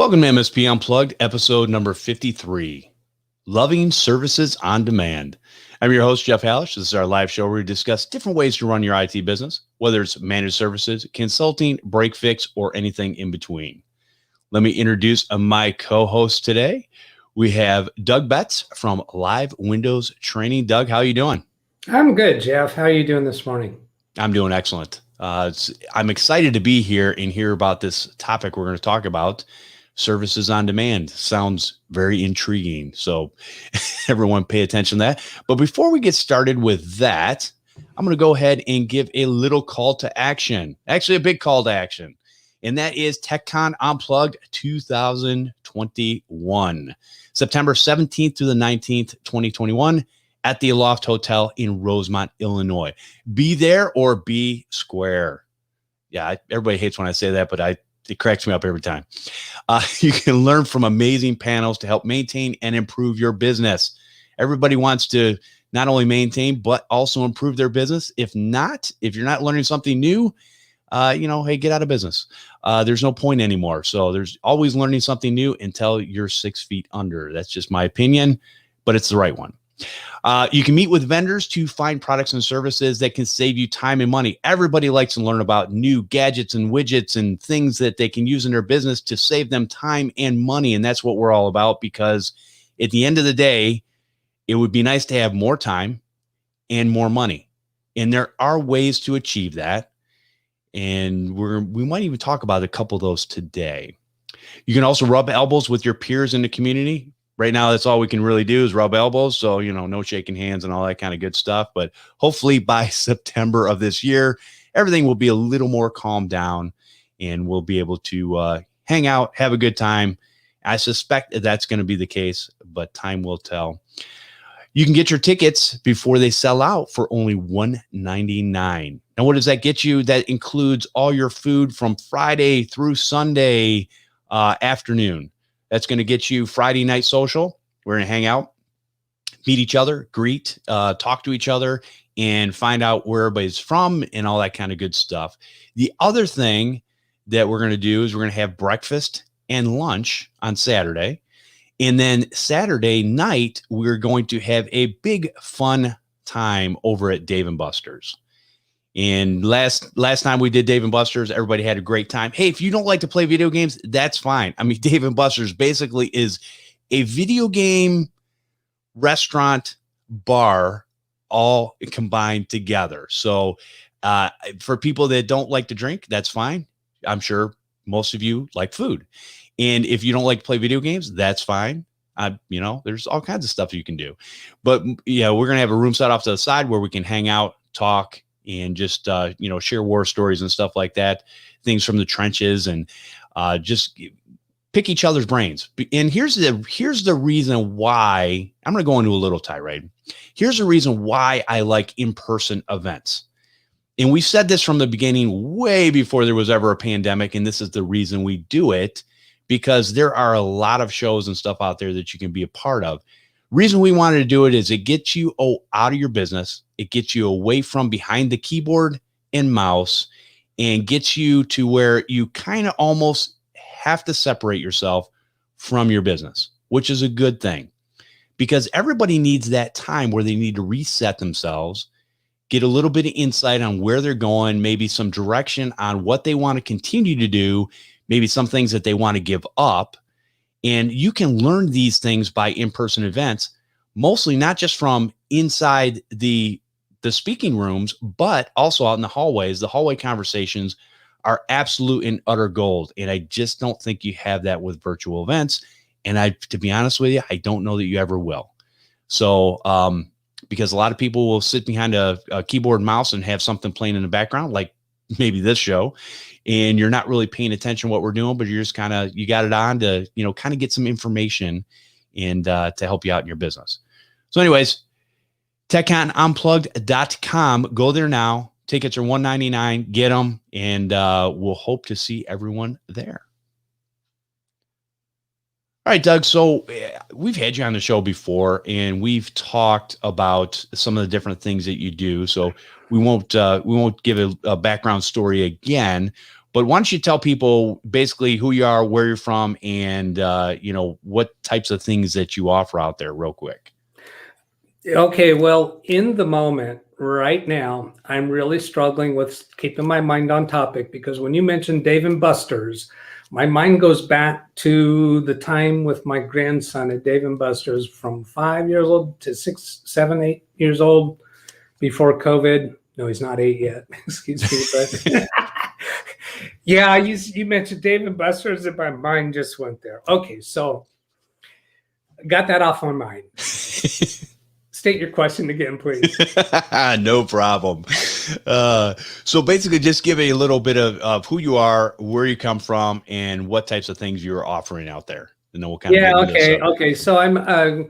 Welcome to MSP Unplugged, episode number 53, Loving Services on Demand. I'm your host, Jeff Hallish. This is our live show where we discuss different ways to run your IT business, whether it's managed services, consulting, break fix, or anything in between. Let me introduce my co-host today. We have DougBetts from LiveWindowsTraining. Doug, how are you doing? I'm good, Jeff. How are you doing this morning? I'm doing excellent. I'm excited to be here and hear about this topic we're going to talk about. Services on demand sounds very intriguing. So everyone pay attention to that. But before we get started with that, I'm going to go ahead and give a little call to action, actually a big call to action. And that is Techcon Unplugged 2021, September 17th through the 19th, 2021 at the Aloft Hotel in Rosemont, Illinois. Be there or be square. Yeah, everybody hates when I say that, but it cracks me up every time. You can learn from amazing panels to help maintain and improve your business. Everybody wants to not only maintain, but also improve their business. If you're not learning something new, hey, get out of business. There's no point anymore. So there's always learning something new until you're 6 feet under. That's just my opinion, but it's the right one. You can meet with vendors to find products and services that can save you time and money. Everybody likes to learn about new gadgets and widgets and things that they can use in their business to save them time and money. And that's what we're all about, because at the end of the day, it would be nice to have more time and more money. And there are ways to achieve that. And we might even talk about a couple of those today. You can also rub elbows with your peers in the community. Right now, that's all we can really do is rub elbows. So, no shaking hands and all that kind of good stuff. But hopefully by September of this year, everything will be a little more calmed down and we'll be able to hang out, have a good time. I suspect that's going to be the case, but time will tell. You can get your tickets before they sell out for only $199. And what does that get you? That includes all your food from Friday through Sunday afternoon. That's going to get you Friday night social. We're going to hang out, meet each other, greet, talk to each other, and find out where everybody's from and all that kind of good stuff. The other thing that we're going to do is we're going to have breakfast and lunch on Saturday. And then Saturday night, we're going to have a big fun time over at Dave & Buster's. And last time we did Dave & Buster's, everybody had a great time. Hey, if you don't like to play video games, that's fine. I mean, Dave & Buster's basically is a video game restaurant bar all combined together. So for people that don't like to drink, that's fine. I'm sure most of you like food. And if you don't like to play video games, that's fine. There's all kinds of stuff you can do. But yeah, we're going to have a room set off to the side where we can hang out, talk, and just, share war stories and stuff like that, things from the trenches, and just pick each other's brains. And here's the reason why I'm going to go into a little tirade. Here's the reason why I like in-person events. And we said this from the beginning, way before there was ever a pandemic. And this is the reason we do it, because there are a lot of shows and stuff out there that you can be a part of. Reason we wanted to do it is it gets you out of your business. It gets you away from behind the keyboard and mouse and gets you to where you kind of almost have to separate yourself from your business, which is a good thing, because everybody needs that time where they need to reset themselves, get a little bit of insight on where they're going, maybe some direction on what they want to continue to do, maybe some things that they want to give up. And you can learn these things by in-person events, mostly not just from inside the speaking rooms, but also out in the hallways. The hallway conversations are absolute and utter gold. And I just don't think you have that with virtual events. And to be honest with you, I don't know that you ever will. So, because a lot of people will sit behind a keyboard and mouse and have something playing in the background, like maybe this show, and you're not really paying attention to what we're doing, but you're just you got it on to, kind of get some information and to help you out in your business. So anyways, TechconUnplugged.com. Go there now. Tickets are $199. Get them, and we'll hope to see everyone there. All right, Doug. So we've had you on the show before, and we've talked about some of the different things that you do. So we won't give a background story again. But why don't you tell people basically who you are, where you're from, and what types of things that you offer out there real quick. Okay, well, in the moment right now, I'm really struggling with keeping my mind on topic, because when you mentioned Dave & Buster's, my mind goes back to the time with my grandson at Dave & Buster's from 5 years old to 6, 7, 8 years old before COVID. No, he's not 8 yet. Excuse me, but yeah, you mentioned Dave & Buster's and my mind just went there. Okay, so got that off my mind. State your question again, please. No problem. So basically just give a little bit of who you are, where you come from, and what types of things you're offering out there. And then we'll kind of get into this. Okay. So I'm a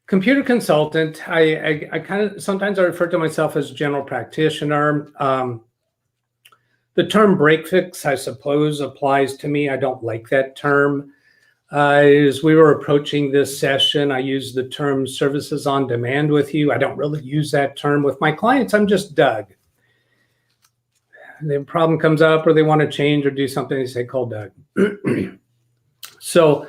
computer consultant. I kind of, sometimes I refer to myself as general practitioner. The term break fix, I suppose, applies to me. I don't like that term. As we were approaching this session, I used the term services on demand with you. I don't really use that term with my clients. I'm just Doug. The problem comes up, or they want to change or do something, they say, call Doug. So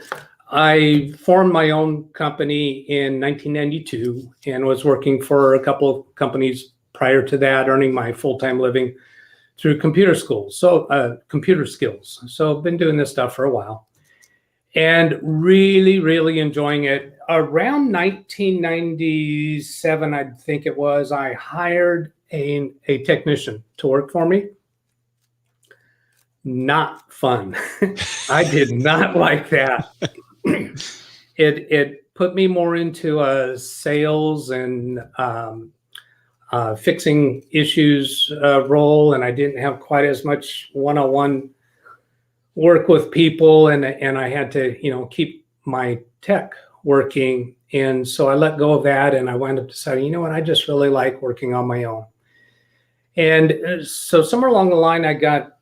I formed my own company in 1992 and was working for a couple of companies prior to that, earning my full-time living through computer skills. So I've been doing this stuff for a while and really, really enjoying it. Around 1997, I think it was, I hired a technician to work for me. Not fun. I did not like that. It put me more into sales and fixing issues role, and I didn't have quite as much one-on-one work with people, and I had to keep my tech working, and so I let go of that, and I wound up deciding, you know what, I just really like working on my own. And so somewhere along the line, I got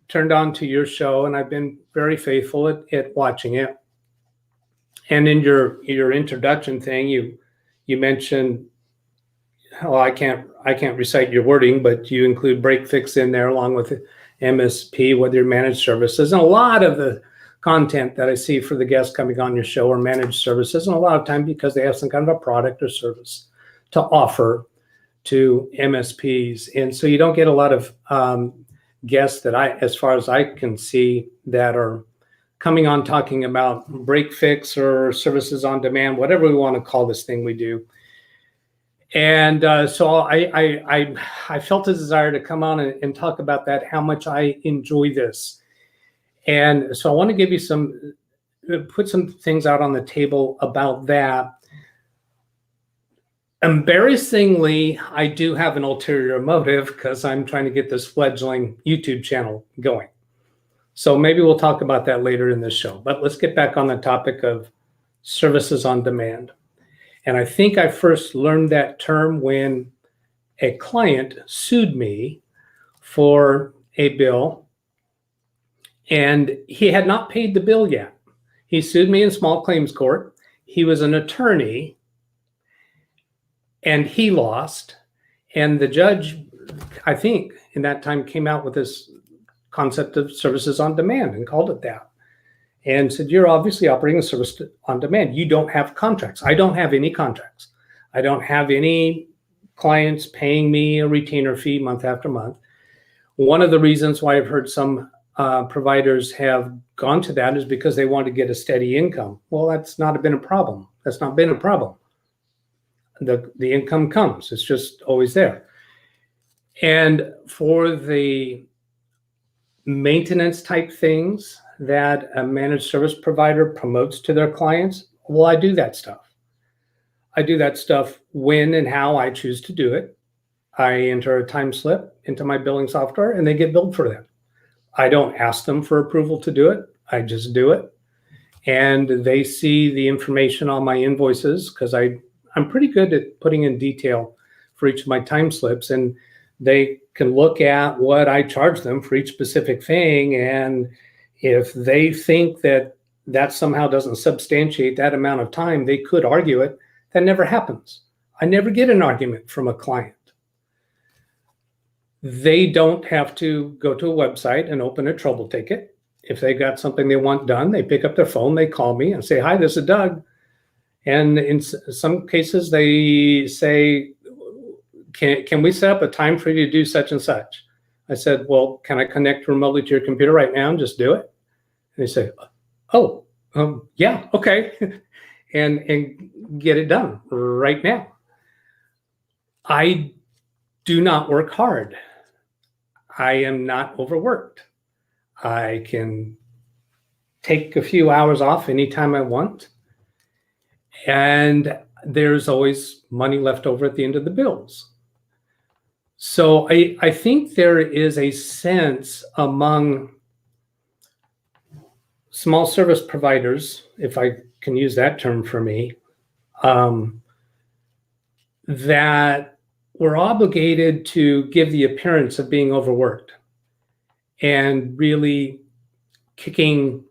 turned on to your show, and I've been very faithful at watching it. And in your introduction thing, you mentioned, well, I can't recite your wording, but you include break fix in there along with MSP, with your managed services. And a lot of the content that I see for the guests coming on your show are managed services, and a lot of time because they have some kind of a product or service to offer to MSPs. And so you don't get a lot of guests that as far as I can see, that are coming on talking about break fix or services on demand, whatever we want to call this thing we do. And so I felt a desire to come on and talk about that, how much I enjoy this. And so I want to give you put some things out on the table about that. Embarrassingly, I do have an ulterior motive, because I'm trying to get this fledgling YouTube channel going. So maybe we'll talk about that later in this show. But let's get back on the topic of services on demand. And I think I first learned that term when a client sued me for a bill, and he had not paid the bill yet. He sued me in small claims court. He was an attorney, and he lost. And the judge, I think, in that time came out with this concept of services on demand and called it that. And said, you're obviously operating a service on demand. You don't have contracts. I don't have any contracts. I don't have any clients paying me a retainer fee month after month. One of the reasons why I've heard some providers have gone to that is because they want to get a steady income. Well, that's not been a problem. That's not been a problem. The income comes. It's just always there. And for the maintenance type things that a managed service provider promotes to their clients, well, I do that stuff. I do that stuff when and how I choose to do it. I enter a time slip into my billing software, and they get billed for that. I don't ask them for approval to do it. I just do it. And they see the information on my invoices, because I'm pretty good at putting in detail for each of my time slips, and they can look at what I charge them for each specific thing. And if they think that somehow doesn't substantiate that amount of time, they could argue it. That never happens. I never get an argument from a client. They don't have to go to a website and open a trouble ticket. If they got something they want done, they pick up their phone, they call me and say, "Hi, this is Doug." And in some cases, they say, can we set up a time for you to do such and such? I said, "Well, can I connect remotely to your computer right now and just do it?" And they say, "Oh, yeah, okay." and get it done right now. I do not work hard. I am not overworked. I can take a few hours off anytime I want. And there's always money left over at the end of the bills. So I think there is a sense among small service providers, if I can use that term for me, that we're obligated to give the appearance of being overworked and really kicking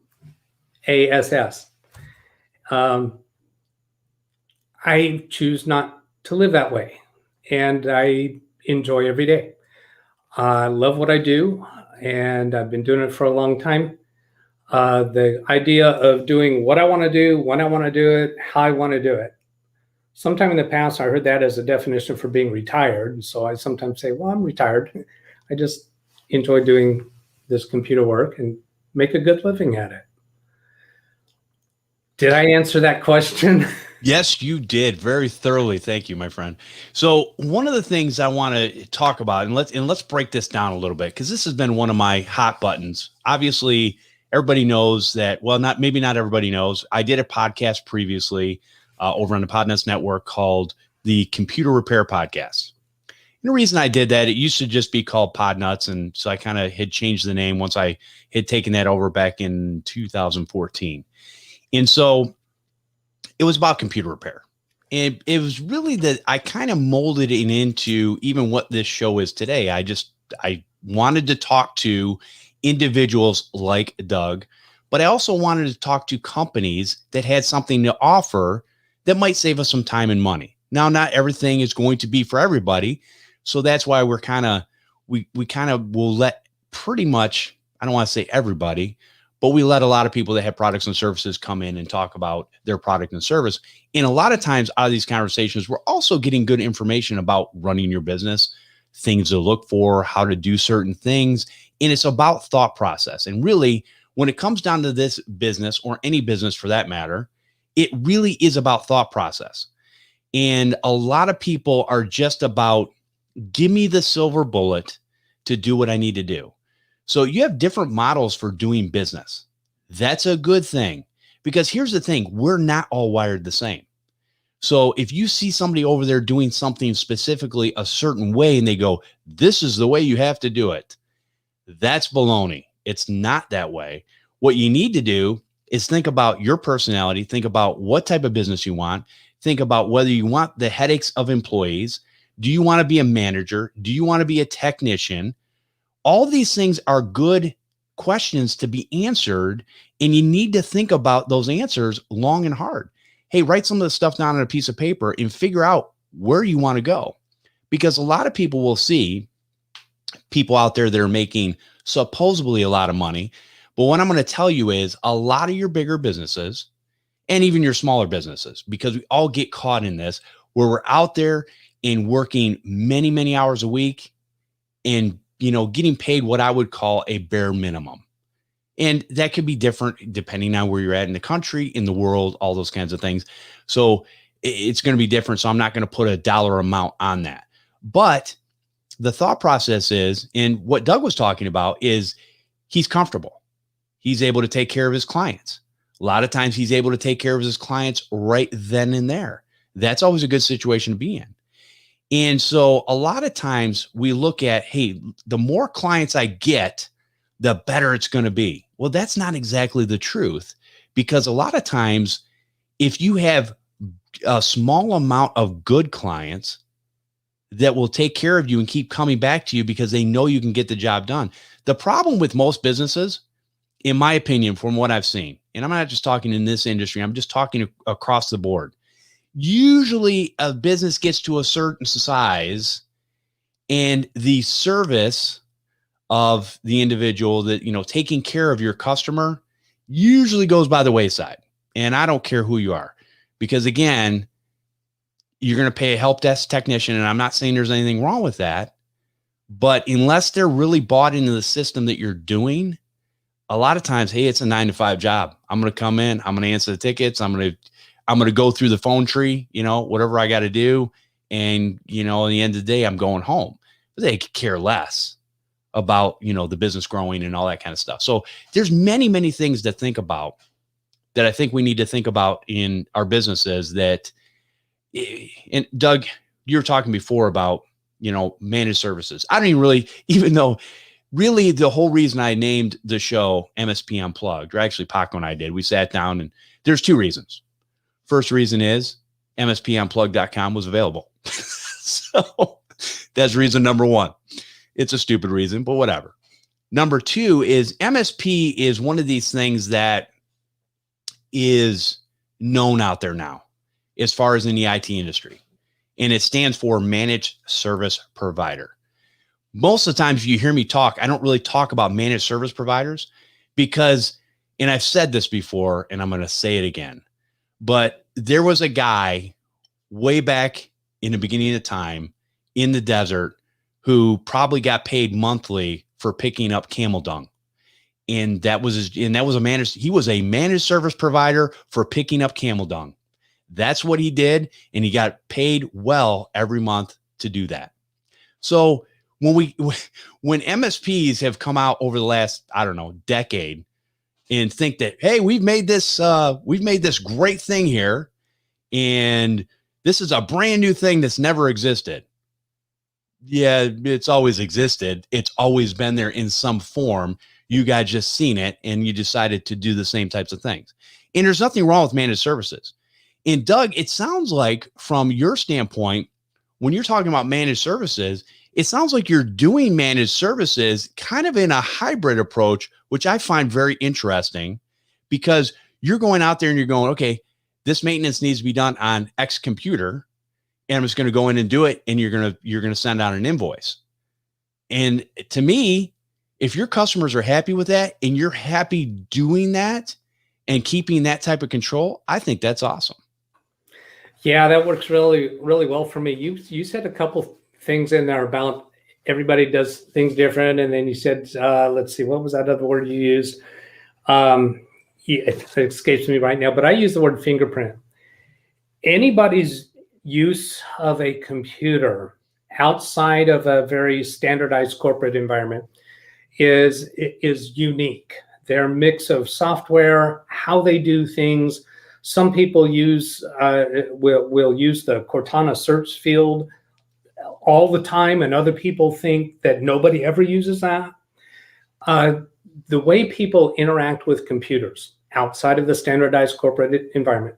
ass. I choose not to live that way, and I enjoy every day. I love what I do, and I've been doing it for a long time. The idea of doing what I want to do, when I want to do it, how I want to do it. Sometime in the past, I heard that as a definition for being retired. So I sometimes say, well, I'm retired. I just enjoy doing this computer work and make a good living at it. Did I answer that question? Yes, you did very thoroughly. Thank you, my friend. So one of the things I want to talk about, and let's break this down a little bit, because this has been one of my hot buttons. Obviously, everybody knows that. Well, maybe not everybody knows. I did a podcast previously over on the Podnuts Network called the Computer Repair Podcast. And the reason I did that, it used to just be called Podnuts, and so I kind of had changed the name once I had taken that over back in 2014. And so it was about computer repair. And it was really that I kind of molded it into even what this show is today. I wanted to talk to individuals like Doug, but I also wanted to talk to companies that had something to offer that might save us some time and money. Now, not everything is going to be for everybody. So that's why we kind of will let pretty much, I don't want to say everybody, but we let a lot of people that have products and services come in and talk about their product and service. And a lot of times out of these conversations, we're also getting good information about running your business, things to look for, how to do certain things. And it's about thought process. And really, when it comes down to this business, or any business for that matter, it really is about thought process. And a lot of people are just about, give me the silver bullet to do what I need to do. So you have different models for doing business. That's a good thing, because here's the thing. We're not all wired the same. So if you see somebody over there doing something specifically a certain way and they go, this is the way you have to do it, that's baloney. It's not that way. What you need to do is think about your personality, think about what type of business you want, think about whether you want the headaches of employees. Do you want to be a manager? Do you want to be a technician? All these things are good questions to be answered, and you need to think about those answers long and hard. Hey, write some of the stuff down on a piece of paper and figure out where you want to go, because a lot of people will see people out there that are making supposedly a lot of money. But what I'm going to tell you is a lot of your bigger businesses and even your smaller businesses, because we all get caught in this, where we're out there and working many, many hours a week and, getting paid what I would call a bare minimum. And that could be different depending on where you're at in the country, in the world, all those kinds of things. So it's going to be different. So I'm not going to put a dollar amount on that. But the thought process is, and what Doug was talking about is, he's comfortable. He's able to take care of his clients. A lot of times he's able to take care of his clients right then and there. That's always a good situation to be in. And so a lot of times we look at, hey, the more clients I get, the better it's going to be. Well, that's not exactly the truth, because a lot of times if you have a small amount of good clients that will take care of you and keep coming back to you because they know you can get the job done. The problem with most businesses, in my opinion, from what I've seen, and I'm not just talking in this industry, I'm just talking across the board. Usually a business gets to a certain size And the service of the individual that, taking care of your customer usually goes by the wayside. And I don't care who you are, because again, you're going to pay a help desk technician. And I'm not saying there's anything wrong with that, but unless they're really bought into the system that you're doing, a lot of times, hey, it's a 9-to-5 job. I'm going to come in, I'm going to answer the tickets. I'm going to go through the phone tree, whatever I got to do. And, at the end of the day, I'm going home. But they could care less about, the business growing and all that kind of stuff. So there's many, many things to think about that I think we need to think about in our businesses that, and Doug, you were talking before about, managed services. I don't even though really the whole reason I named the show MSP Unplugged, or actually Paco and I did, we sat down and there's two reasons. First reason is MSPUnplugged.com was available. So that's reason number one. It's a stupid reason, but whatever. Number two is MSP is one of these things that is known out there now as far as in the IT industry. And it stands for Managed Service Provider. Most of the times you hear me talk, I don't really talk about managed service providers because, and I've said this before and I'm going to say it again, but there was a guy way back in the beginning of time in the desert who probably got paid monthly for picking up camel dung. And he was a managed service provider for picking up camel dung. That's what he did. And he got paid well every month to do that. So when MSPs have come out over the last, decade and think that, hey, we've made this great thing here. And this is a brand new thing that's never existed. Yeah, it's always existed. It's always been there in some form. You guys just seen it and you decided to do the same types of things. And there's nothing wrong with managed services. And Doug, it sounds like from your standpoint, when you're talking about managed services, it sounds like you're doing managed services kind of in a hybrid approach, which I find very interesting because you're going out there and you're going, okay, this maintenance needs to be done on X computer. And I'm just going to go in and do it. And you're going to send out an invoice. And to me, if your customers are happy with that and you're happy doing that and keeping that type of control, I think that's awesome. Yeah, that works really, really well for me. You said a couple things in there about everybody does things different. And then you said, let's see, what was that other word you used? It escapes me right now, but I use the word fingerprint. Anybody's use of a computer outside of a very standardized corporate environment is unique. Their mix of software, how they do things. Some people will use the Cortana search field all the time, and other people think that nobody ever uses that. The way people interact with computers outside of the standardized corporate environment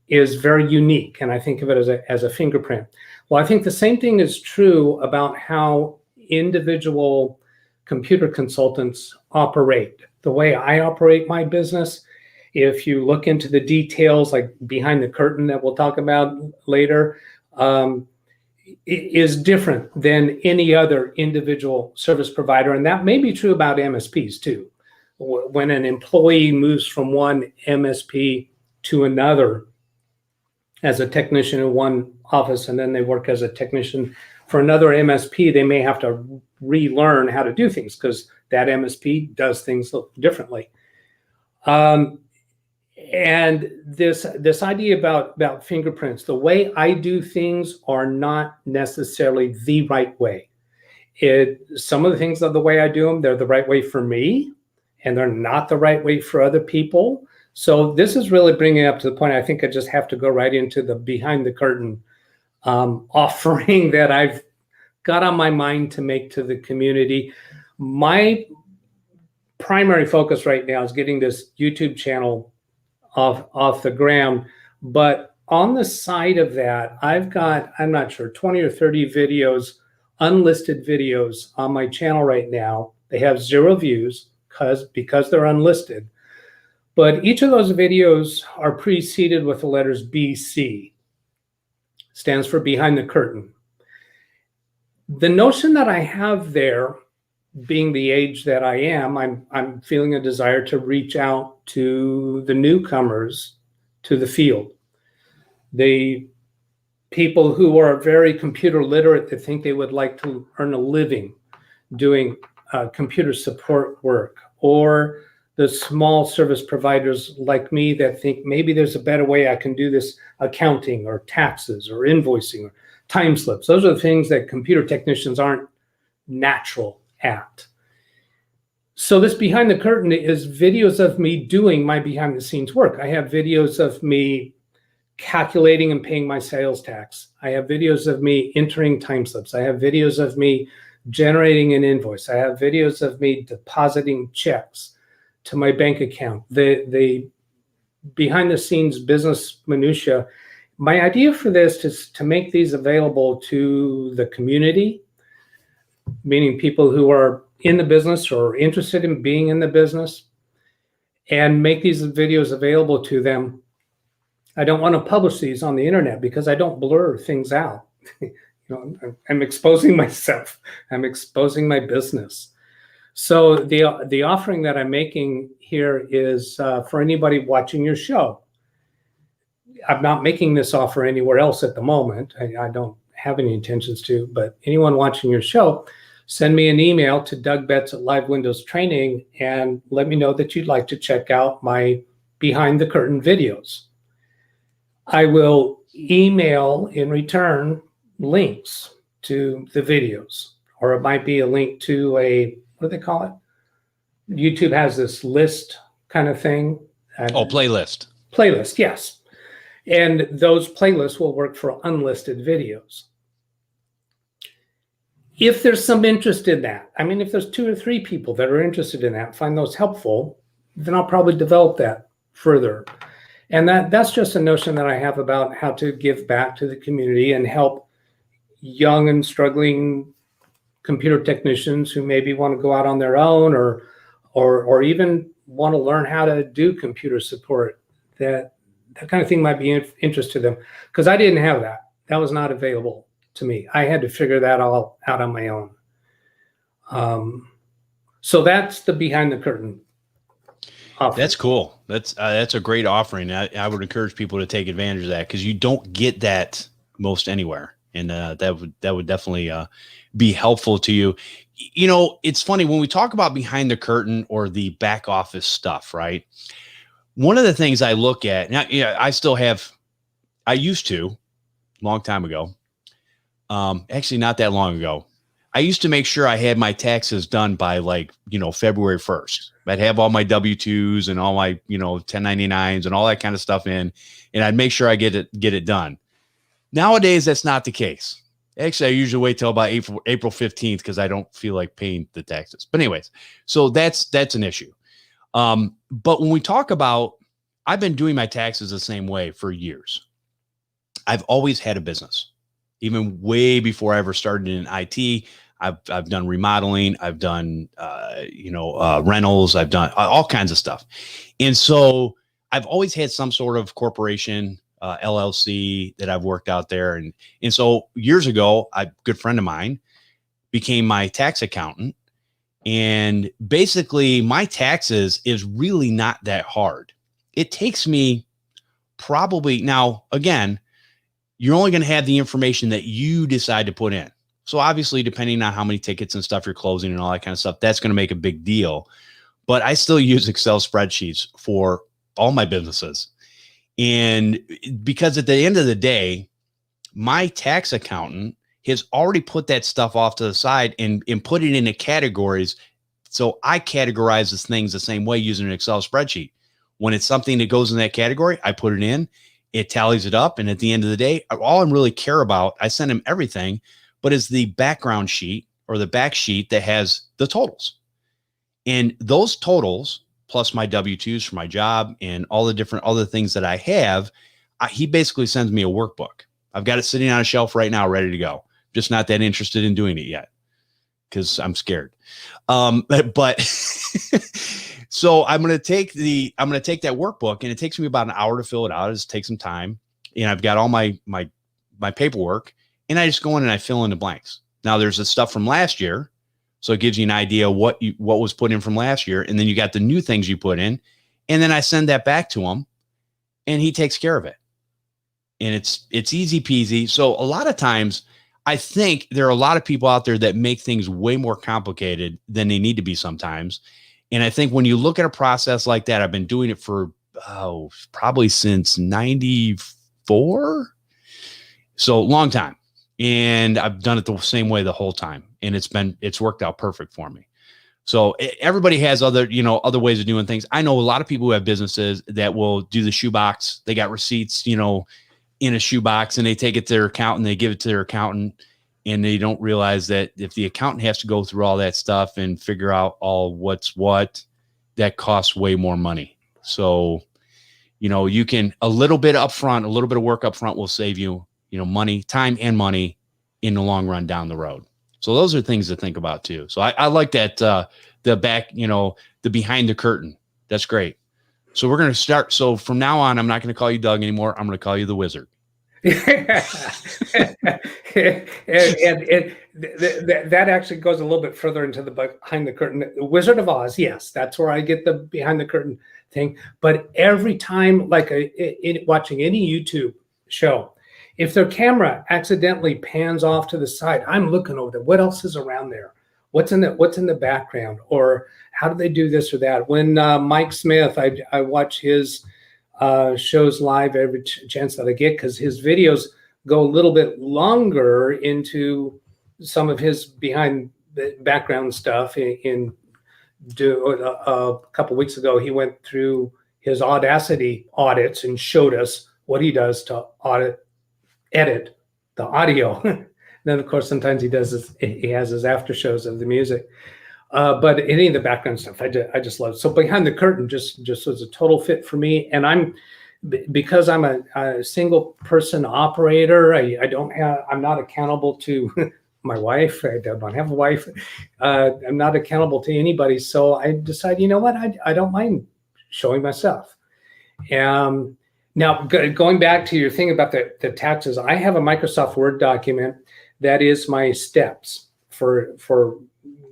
is very unique, and I think of it as a fingerprint. Well, I think the same thing is true about how individual computer consultants operate. The way I operate my business, if you look into the details, like behind the curtain that we'll talk about later, is different than any other individual service provider. And that may be true about MSPs too. When an employee moves from one MSP to another as a technician in one office, and then they work as a technician for another MSP, they may have to relearn how to do things because that MSP does things differently. And this idea about fingerprints, the way I do things are not necessarily the right way. Some of the things are the way I do them, they're the right way for me, and they're not the right way for other people. So this is really bringing up to the point, I think I just have to go right into the behind the curtain offering that I've got on my mind to make to the community. My primary focus right now is getting this YouTube channel off the ground. But on the side of that, I've got, I'm not sure, 20 or 30 videos, unlisted videos on my channel right now. They have 0 views because they're unlisted. But each of those videos are preceded with the letters BC. Stands for behind the curtain. The notion that I have there, being the age that I am, I'm feeling a desire to reach out to the newcomers to the field, the people who are very computer literate that think they would like to earn a living doing computer support work, or the small service providers like me that think maybe there's a better way I can do this accounting or taxes or invoicing or time slips. Those are the things that computer technicians aren't natural at. So this behind the curtain is videos of me doing my behind the scenes work. I have videos of me calculating and paying my sales tax. I have videos of me entering time slips. I have videos of me generating an invoice. I have videos of me depositing checks to my bank account. The behind the scenes business minutia. My idea for this is to make these available to the community, meaning people who are in the business or interested in being in the business, and make these videos available to them. I don't want to publish these on the internet because I don't blur things out. I'm exposing myself. I'm exposing my business. So the offering that I'm making here is for anybody watching your show. I'm not making this offer anywhere else at the moment. I don't have any intentions to, but anyone watching your show, send me an email to DougBetts at LiveWindowsTraining and let me know that you'd like to check out my behind the curtain videos. I will email in return links to the videos, or it might be a link to what do they call it? YouTube has this list kind of thing. Playlist. Playlist, yes. And those playlists will work for unlisted videos. If there's some interest in that, I mean, if there's 2 or 3 people that are interested in that, find those helpful, then I'll probably develop that further. And that's just a notion that I have about how to give back to the community and help young and struggling computer technicians who maybe want to go out on their own or even want to learn how to do computer support. That kind of thing might be of interest to them, because I didn't have that. That was not available to me. I had to figure that all out on my own. So that's the behind the curtain offering. That's cool. That's a great offering. I would encourage people to take advantage of that, because you don't get that most anywhere. And that would definitely be helpful to you. You know, it's funny when we talk about behind the curtain or the back office stuff, right? One of the things I look at now, I used to, long time ago, actually not that long ago, I used to make sure I had my taxes done by February 1st. I'd have all my W-2s and all my, 1099s and all that kind of stuff in, and I'd make sure I get it done. Nowadays, that's not the case. Actually, I usually wait till about April 15th because I don't feel like paying the taxes. But anyways, so that's an issue. But when we talk about, I've been doing my taxes the same way for years. I've always had a business, even way before I ever started in IT. I've done remodeling. I've done, rentals. I've done all kinds of stuff. And so I've always had some sort of corporation, LLC that I've worked out there. And so years ago, a good friend of mine became my tax accountant. And basically my taxes is really not that hard. It takes me probably, now again, you're only going to have the information that you decide to put in. So obviously, depending on how many tickets and stuff you're closing and all that kind of stuff, that's going to make a big deal. But I still use Excel spreadsheets for all my businesses. And because at the end of the day, my tax accountant has already put that stuff off to the side and put it into categories. So I categorize these things the same way using an Excel spreadsheet. When it's something that goes in that category, I put it in, it tallies it up. And at the end of the day, all I really care about, I send him everything, but it's the background sheet or the back sheet that has the totals. And those totals, plus my W-2s for my job and all the different other things that I have, he basically sends me a workbook. I've got it sitting on a shelf right now, ready to go. Just not that interested in doing it yet because I'm scared. But so I'm going to take that workbook, and it takes me about an hour to fill it out. It just takes some time. And I've got all my paperwork, and I just go in and I fill in the blanks. Now there's the stuff from last year. So it gives you an idea what was put in from last year. And then you got the new things you put in. And then I send that back to him and he takes care of it. And it's easy peasy. So a lot of times I think there are a lot of people out there that make things way more complicated than they need to be sometimes. And I think when you look at a process like that, I've been doing it for probably since 94. So long time. And I've done it the same way the whole time. And it's worked out perfect for me. So everybody has other ways of doing things. I know a lot of people who have businesses that will do the shoebox. They got receipts, in a shoebox, and they take it to their accountant, they give it to their accountant, and they don't realize that if the accountant has to go through all that stuff and figure out all what's what, that costs way more money. So, you can, a little bit upfront, a little bit of work upfront will save you, money, time and money in the long run down the road. So those are things to think about too. So I like that, the back, the behind the curtain. That's great. So we're going to start. So from now on, I'm not going to call you Doug anymore. I'm going to call you the Wizard. and that actually goes a little bit further into the behind the curtain. The Wizard of Oz, yes, that's where I get the behind the curtain thing. But every time, like watching any YouTube show, if their camera accidentally pans off to the side, I'm looking over there. What else is around there? What's in the background? Or how do they do this or that? When Mike Smith, I watch his shows live every chance that I get, because his videos go a little bit longer into some of his behind the background stuff. A couple of weeks ago, he went through his Audacity audits and showed us what he does to edit the audio. Then, of course, sometimes he has his after shows of the music. But any of the background stuff, I just love. So behind the curtain just was a total fit for me. And because I'm a single person operator, I'm not accountable to my wife. I don't have a wife. I'm not accountable to anybody. So I decided, you know what? I don't mind showing myself. Now, going back to your thing about the taxes, I have a Microsoft Word document that is my steps for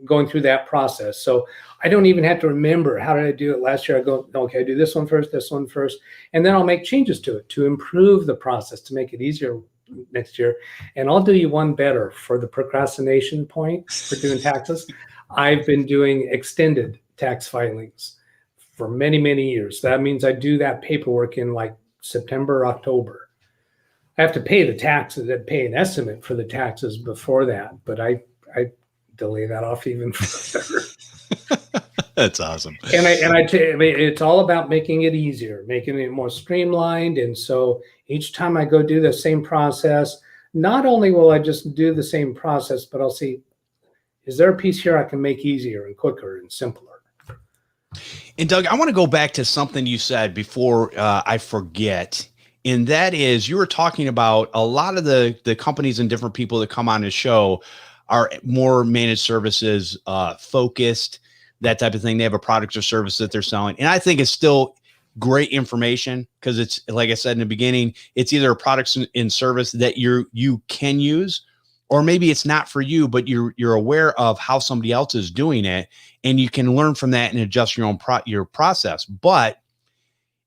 going through that process. So I don't even have to remember, how did I do it last year? I go, okay, I do this one first, and then I'll make changes to it to improve the process, to make it easier next year. And I'll do you one better for the procrastination point for doing taxes. I've been doing extended tax filings for many, many years. That means I do that paperwork in like September, October. I have to pay the taxes, pay an estimate for the taxes before that, but I delay that off even further. That's awesome. And it's all about making it easier, making it more streamlined. And so each time I go do the same process, not only will I just do the same process, but I'll see, is there a piece here I can make easier and quicker and simpler? And Doug, I want to go back to something you said before I forget. And that is, you were talking about a lot of the companies and different people that come on the show are more managed services focused, that type of thing. They have a product or service that they're selling. And I think it's still great information, because it's, like I said in the beginning, it's either a product and service that you can use, or maybe it's not for you, but you're aware of how somebody else is doing it, and you can learn from that and adjust your own your process. But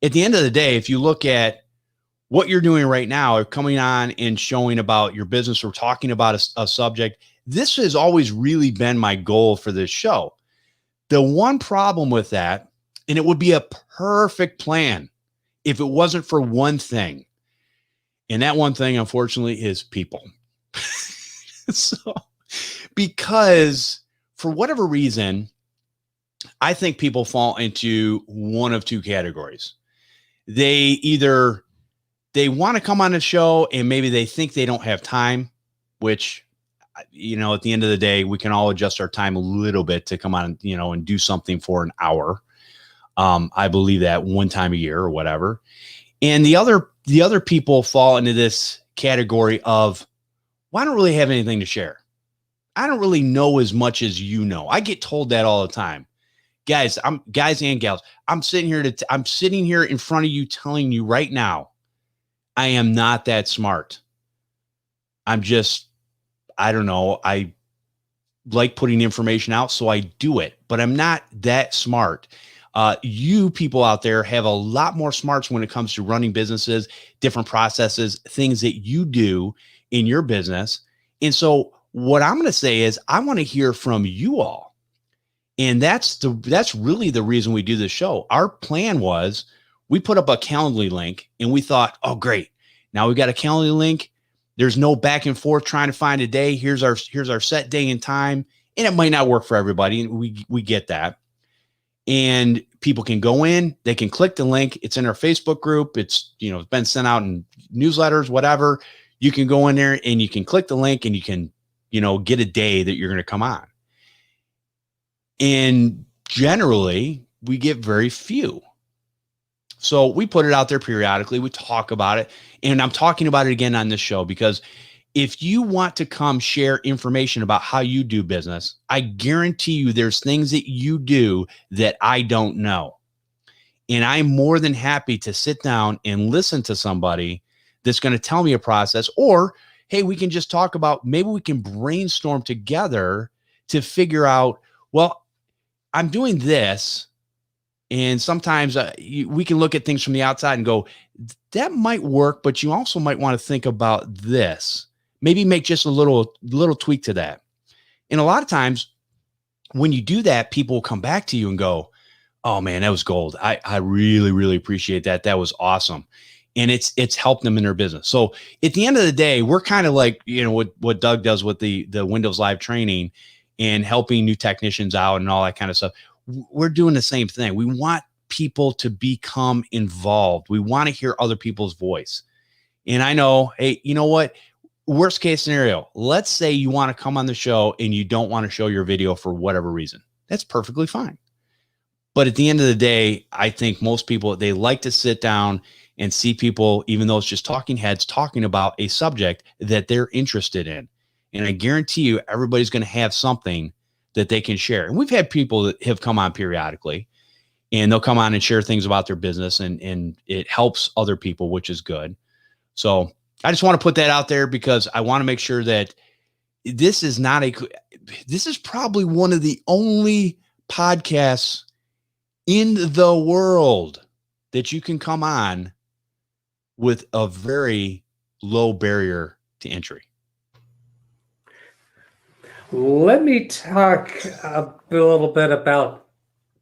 at the end of the day, if you look at what you're doing right now, or coming on and showing about your business or talking about a subject, this has always really been my goal for this show. The one problem with that, and it would be a perfect plan if it wasn't for one thing, and that one thing, unfortunately, is people. So, because for whatever reason, I think people fall into one of two categories. They want to come on the show and maybe they think they don't have time, which, at the end of the day, we can all adjust our time a little bit to come on, and do something for an hour. I believe that one time a year or whatever. And the other people fall into this category of, well, I don't really have anything to share. I don't really know as much as you know. I get told that all the time. Guys and gals, I'm sitting here in front of you telling you right now, I am not that smart. I don't know. I like putting information out, so I do it, but I'm not that smart. You people out there have a lot more smarts when it comes to running businesses, different processes, things that you do in your business. And so what I'm going to say is I want to hear from you all. And that's really the reason we do this show. Our plan was we put up a Calendly link and we thought, oh, great. Now we got a Calendly link. There's no back and forth trying to find a day. Here's our set day and time. And it might not work for everybody. And we get that. And people can go in, they can click the link. It's in our Facebook group. It's, it's been sent out in newsletters, whatever. You can go in there and you can click the link and you can, get a day that you're going to come on. And generally we get very few. So we put it out there periodically. We talk about it. And I'm talking about it again on this show because if you want to come share information about how you do business, I guarantee you there's things that you do that I don't know. And I'm more than happy to sit down and listen to somebody that's going to tell me a process, or, hey, we can just talk about, maybe we can brainstorm together to figure out, well, I'm doing this. And sometimes we can look at things from the outside and go, that might work, but you also might want to think about this. Maybe make just a little tweak to that. And a lot of times when you do that, people will come back to you and go, oh man, that was gold. I really, really appreciate that. That was awesome. And it's helped them in their business. So at the end of the day, we're kind of like, what Doug does with the Windows Live training and helping new technicians out and all that kind of stuff. We're doing the same thing. We want people to become involved. We want to hear other people's voice. And I know, hey, you know what? Worst case scenario, let's say you want to come on the show and you don't want to show your video for whatever reason. That's perfectly fine. But at the end of the day, I think most people, they like to sit down and see people, even though it's just talking heads, talking about a subject that they're interested in. And I guarantee you, everybody's going to have something that they can share. And we've had people that have come on periodically and they'll come on and share things about their business and it helps other people, which is good. So I just want to put that out there because I want to make sure that this is probably one of the only podcasts in the world that you can come on with a very low barrier to entry. Let me talk a little bit about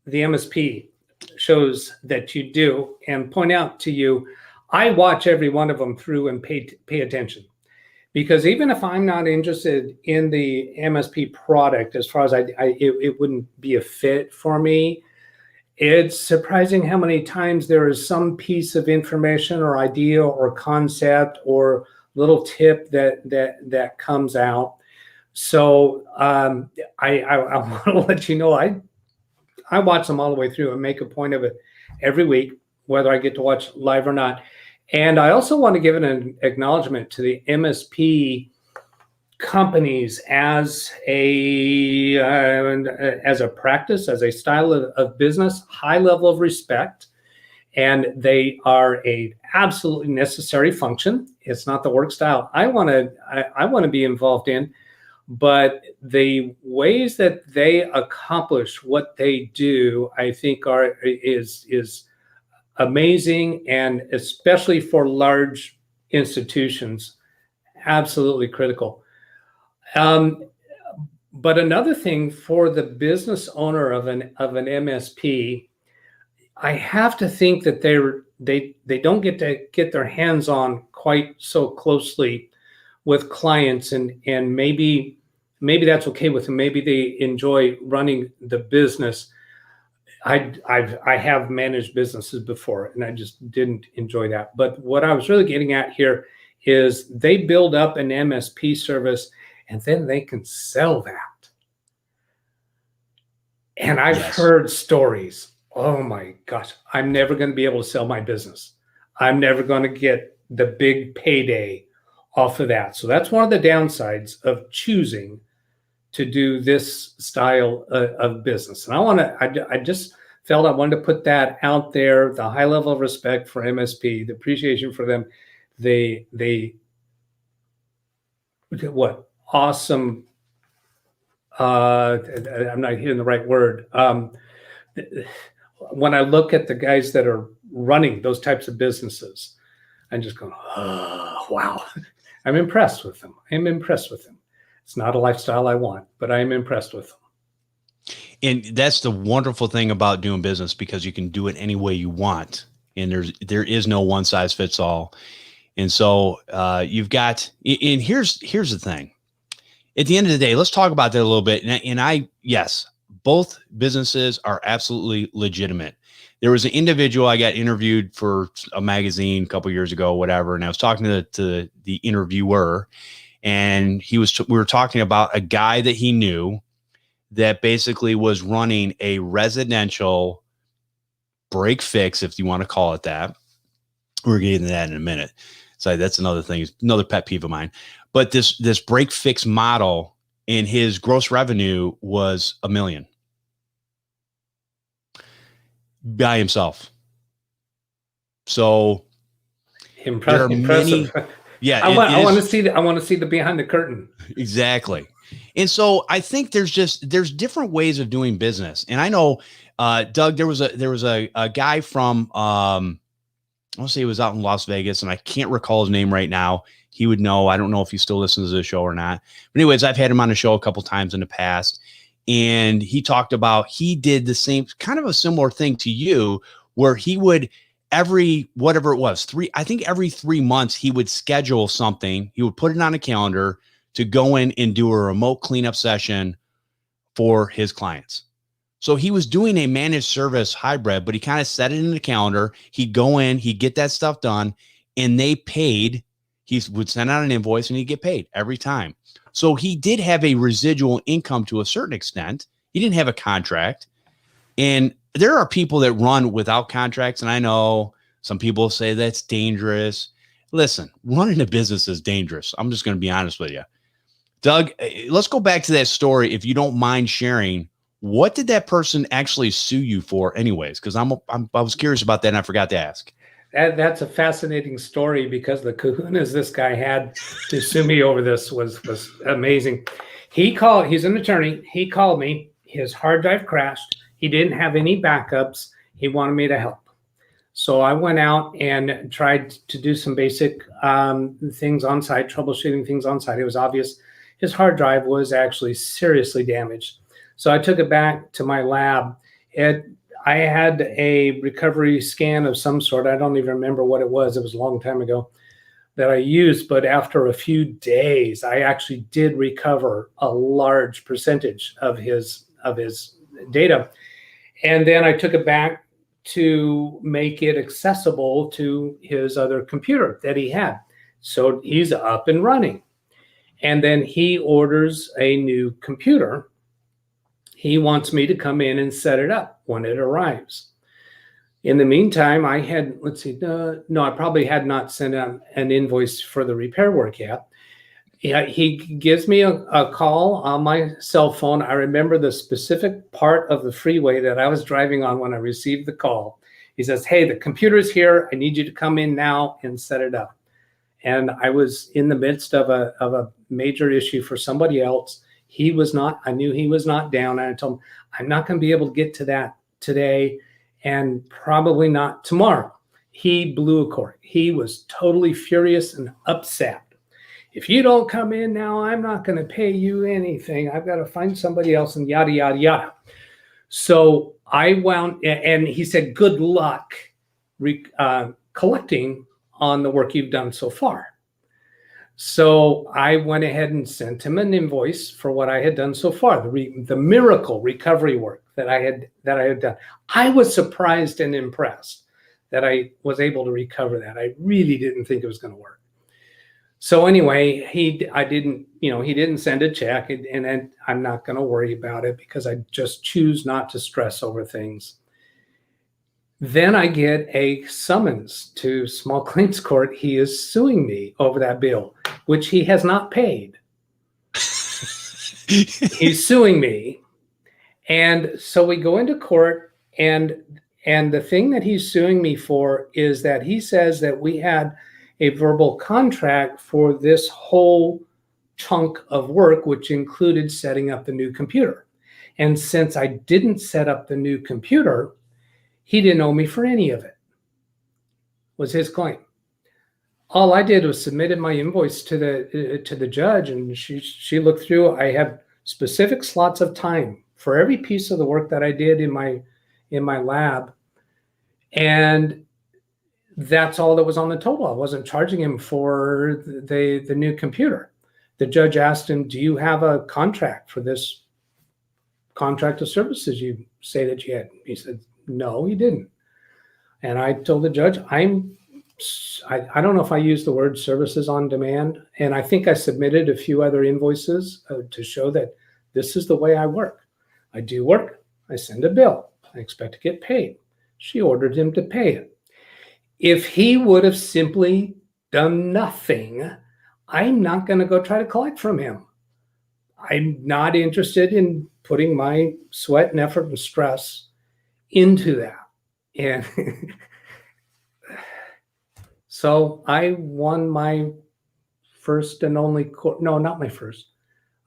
the MSP shows that you do and point out to you, I watch every one of them through and pay attention. Because even if I'm not interested in the MSP product, as far as it wouldn't be a fit for me, it's surprising how many times there is some piece of information or idea or concept or little tip that comes out. So I want to let you know, I watch them all the way through and make a point of it every week, whether I get to watch live or not. And I also want to give an acknowledgement to the MSP companies as a practice, as a style of business, high level of respect. And they are a absolutely necessary function. It's not the work style I want to be involved in. But the ways that they accomplish what they do, I think is amazing, and especially for large institutions, absolutely critical. But another thing for the business owner of an MSP, I have to think that they don't get to get their hands on quite so closely with clients, and maybe that's okay with them. Maybe they enjoy running the business. I have managed businesses before, and I just didn't enjoy that. But what I was really getting at here is they build up an MSP service, and then they can sell that. And I've heard stories. Oh my gosh, I'm never going to be able to sell my business. I'm never going to get the big payday off of that. So that's one of the downsides of choosing to do this style of business. And I just felt I wanted to put that out there, the high level of respect for MSP, the appreciation for them. They what awesome I'm not hearing the right word. When I look at the guys that are running those types of businesses, I'm just going, oh, wow. I'm impressed with them. I'm impressed with them. It's not a lifestyle I want, but I am impressed with them. And that's the wonderful thing about doing business, because you can do it any way you want. And there is no one size fits all. And so you've got, and here's the thing. At the end of the day, let's talk about that a little bit. Yes, both businesses are absolutely legitimate. There was an individual I got interviewed for a magazine a couple years ago, whatever, and I was talking to the interviewer, and we were talking about a guy that he knew that basically was running a residential break fix, if you want to call it that. We're getting to that in a minute. So that's another thing, another pet peeve of mine. But this break fix model, and his gross revenue was $1 million by himself. So Impressive. Yeah, I want to see the behind the curtain. Exactly. And so I think there's different ways of doing business. And I know, Doug, there was a guy from, I'll say he was out in Las Vegas, and I can't recall his name right now. He would know. I don't know if he still listens to the show or not. But anyways, I've had him on the show a couple times in the past, and he talked about, he did the same kind of a similar thing to you, where he would every 3 months, he would schedule something. He would put it on a calendar to go in and do a remote cleanup session for his clients. So he was doing a managed service hybrid, but he kind of set it in the calendar. He'd go in, he'd get that stuff done, and they paid. He would send out an invoice and he'd get paid every time. So he did have a residual income to a certain extent. He didn't have a contract. And there are people that run without contracts. And I know some people say that's dangerous. Listen, running a business is dangerous. I'm just going to be honest with you. Doug, let's go back to that story, if you don't mind sharing. What did that person actually sue you for anyways? Because I was curious about that, and I forgot to ask. That's a fascinating story, because the kahunas this guy had to sue me over this was amazing. He's an attorney. He called me. His hard drive crashed. He didn't have any backups. He wanted me to help. So I went out and tried to do some basic things on site, troubleshooting things on site. It was obvious his hard drive was actually seriously damaged. So I took it back to my lab. I had a recovery scan of some sort. I don't even remember what it was. It was a long time ago that I used. But after a few days, I actually did recover a large percentage of his data. And then I took it back to make it accessible to his other computer that he had. So he's up and running. And then he orders a new computer. He wants me to come in and set it up when it arrives. In the meantime, I had, I probably had not sent out an invoice for the repair work yet. He gives me a call on my cell phone. I remember the specific part of the freeway that I was driving on when I received the call. He says, "Hey, the computer's here. I need you to come in now and set it up." And I was in the midst of a major issue for somebody else. He was not. I knew he was not down. And I told him, "I'm not going to be able to get to that today, and probably not tomorrow." He blew a cork. He was totally furious and upset. "If you don't come in now, I'm not going to pay you anything. I've got to find somebody else," and yada, yada, yada. So I wound, and he said, "Good luck collecting on the work you've done so far." So I went ahead and sent him an invoice for what I had done so far, the miracle recovery work that I had done. I was surprised and impressed that I was able to recover that. I really didn't think it was going to work. So anyway, he didn't send a check, and I'm not going to worry about it, because I just choose not to stress over things. Then I get a summons to small claims court. He is suing me over that bill, which he has not paid. He's suing me. And so we go into court, and the thing that he's suing me for is that he says that we had a verbal contract for this whole chunk of work, which included setting up the new computer. And since I didn't set up the new computer, he didn't owe me for any of it, was his claim. All I did was submitted my invoice to the judge, and she looked through. I had specific slots of time for every piece of the work that I did in my lab, and that's all that was on the total. I wasn't charging him for the new computer. The judge asked him, "Do you have a contract for this contract of services you say that you had?" He said, "No, he didn't." And I told the judge, I don't know if I used the word services on demand, and I think I submitted a few other invoices to show that this is the way I work. I do work, I send a bill, I expect to get paid. She ordered him to pay it. If he would have simply done nothing, I'm not going to go try to collect from him. I'm not interested in putting my sweat and effort and stress into that. And so I won my first and only court, no, not my first.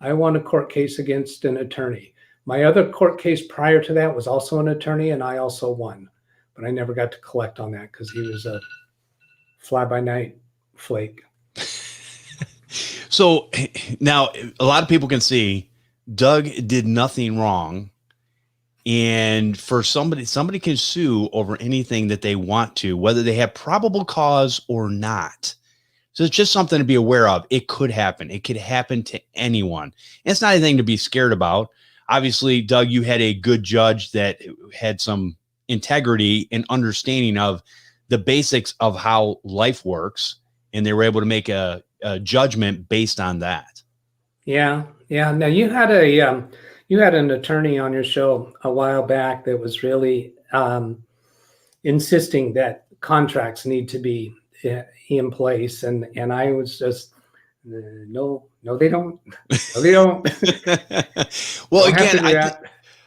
I won a court case against an attorney. My other court case prior to that was also an attorney, and I also won. But I never got to collect on that because he was a fly-by-night flake. So now a lot of people can see Doug did nothing wrong. And for somebody can sue over anything that they want to, whether they have probable cause or not. So it's just something to be aware of. It could happen. It could happen to anyone. And it's not anything to be scared about. Obviously, Doug, you had a good judge that had some integrity and understanding of the basics of how life works. And they were able to make a judgment based on that. Yeah. Yeah. Now you had an attorney on your show a while back that was really insisting that contracts need to be in place, and I was just no, they don't. No, they don't. Well, don't again,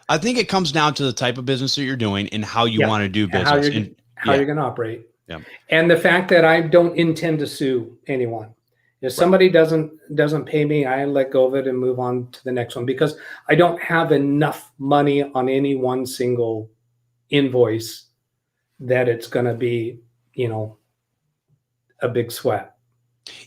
I think it comes down to the type of business that you're doing and how you want to do business, how you're going to operate, yeah. And the fact that I don't intend to sue anyone. If somebody doesn't pay me, I let go of it and move on to the next one, because I don't have enough money on any one single invoice that it's going to be, a big sweat.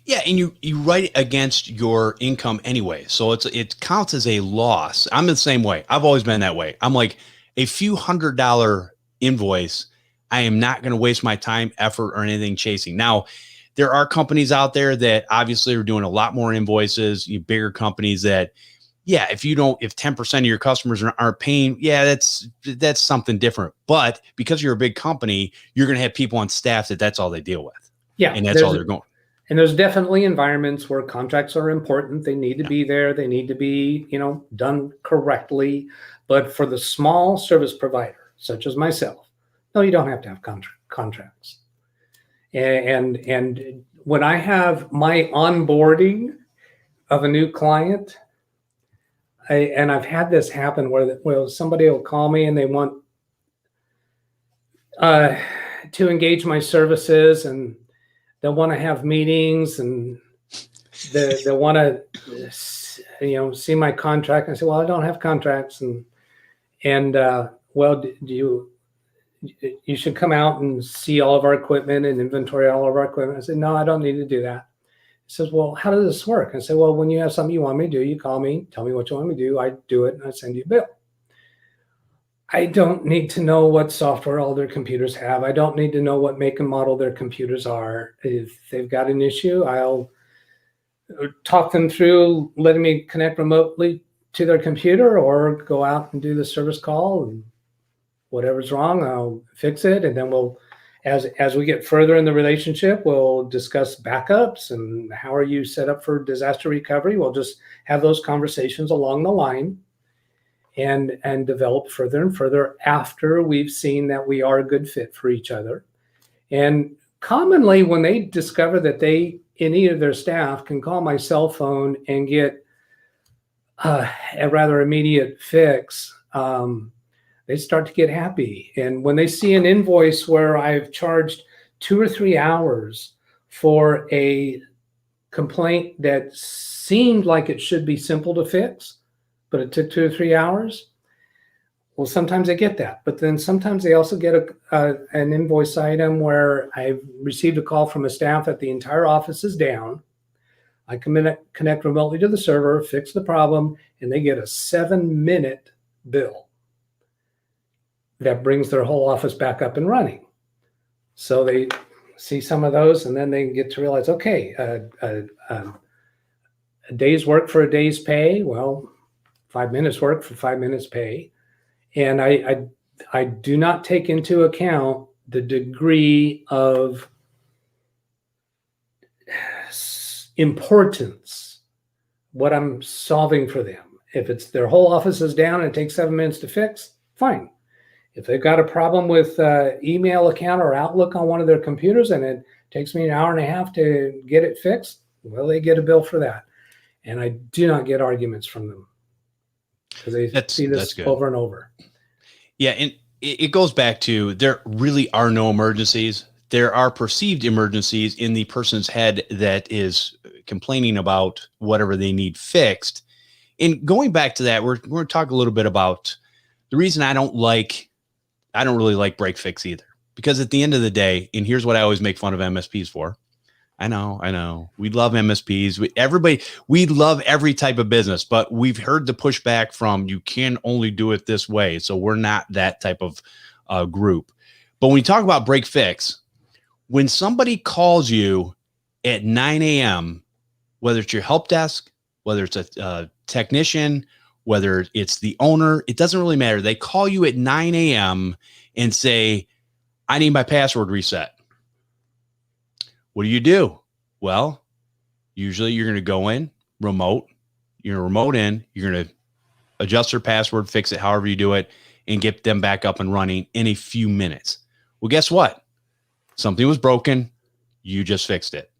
Yeah, and you write it against your income anyway, so it counts as a loss. I'm the same way. I've always been that way. I'm like, a few $100 invoice, I am not going to waste my time, effort, or anything chasing. Now, there are companies out there that obviously are doing a lot more invoices. You bigger companies that, yeah, if 10% of your customers aren't paying, yeah, that's something different. But because you're a big company, you're going to have people on staff that's all they deal with. Yeah, and that's all they're going. And there's definitely environments where contracts are important. They need to be there. They need to be, done correctly. But for the small service provider, such as myself, no, you don't have to have contracts. And when I have my onboarding of a new client, I've had this happen where somebody will call me and they want to engage my services, and they'll want to have meetings, and they want to see my contract. I say, well, I don't have contracts, and well, you should come out and see all of our equipment and inventory all of our equipment. I said, no, I don't need to do that. He says, well, how does this work? I said, well, when you have something you want me to do, you call me, tell me what you want me to do. I do it, and I send you a bill. I don't need to know what software all their computers have. I don't need to know what make and model their computers are. If they've got an issue, I'll talk them through letting me connect remotely to their computer, or go out and do the service call, and whatever's wrong, I'll fix it. And then as we get further in the relationship, we'll discuss backups and how are you set up for disaster recovery. We'll just have those conversations along the line and develop further and further after we've seen that we are a good fit for each other. And commonly, when they discover that any of their staff can call my cell phone and get a rather immediate fix, they start to get happy. And when they see an invoice where I've charged 2 or 3 hours for a complaint that seemed like it should be simple to fix, but it took 2 or 3 hours. Well, sometimes they get that, but then sometimes they also get an invoice item where I've received a call from a staff that the entire office is down. I connect remotely to the server, fix the problem, and they get a 7-minute bill that brings their whole office back up and running. So they see some of those, and then they get to realize, okay, a day's work for a day's pay. Well, 5 minutes work for 5 minutes pay. And I do not take into account the degree of importance, what I'm solving for them. If it's their whole office is down and it takes 7 minutes to fix, fine. If they've got a problem with email account or Outlook on one of their computers and it takes me an hour and a half to get it fixed, well, they get a bill for that. And I do not get arguments from them because they see this over and over. Yeah, and it goes back to there really are no emergencies. There are perceived emergencies in the person's head that is complaining about whatever they need fixed. And going back to that, we're going to talk a little bit about the reason I don't really like break fix either. Because at the end of the day, and here's what I always make fun of MSPs for. I know. We love MSPs. We love every type of business, but we've heard the pushback from you can only do it this way. So we're not that type of group. But when we talk about break fix, when somebody calls you at 9 a.m., whether it's your help desk, whether it's a technician, whether it's the owner, it doesn't really matter. They call you at 9 a.m. and say, I need my password reset. What do? Well, usually you're going to go in remote. You're going to remote in. You're going to adjust their password, fix it however you do it, and get them back up and running in a few minutes. Well, guess what? Something was broken. You just fixed it.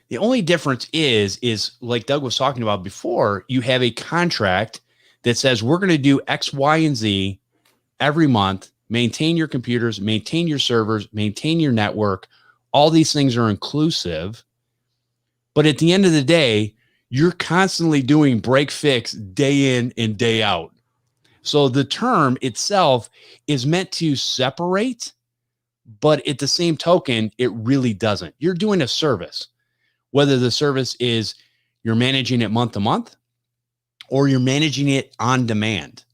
The only difference is like Doug was talking about before, you have a contract that says we're going to do X, Y, and Z every month, maintain your computers, maintain your servers, maintain your network. All these things are inclusive. But at the end of the day, you're constantly doing break fix day in and day out. So the term itself is meant to separate, but at the same token, it really doesn't. You're doing a service, whether the service is you're managing it month to month or you're managing it on demand.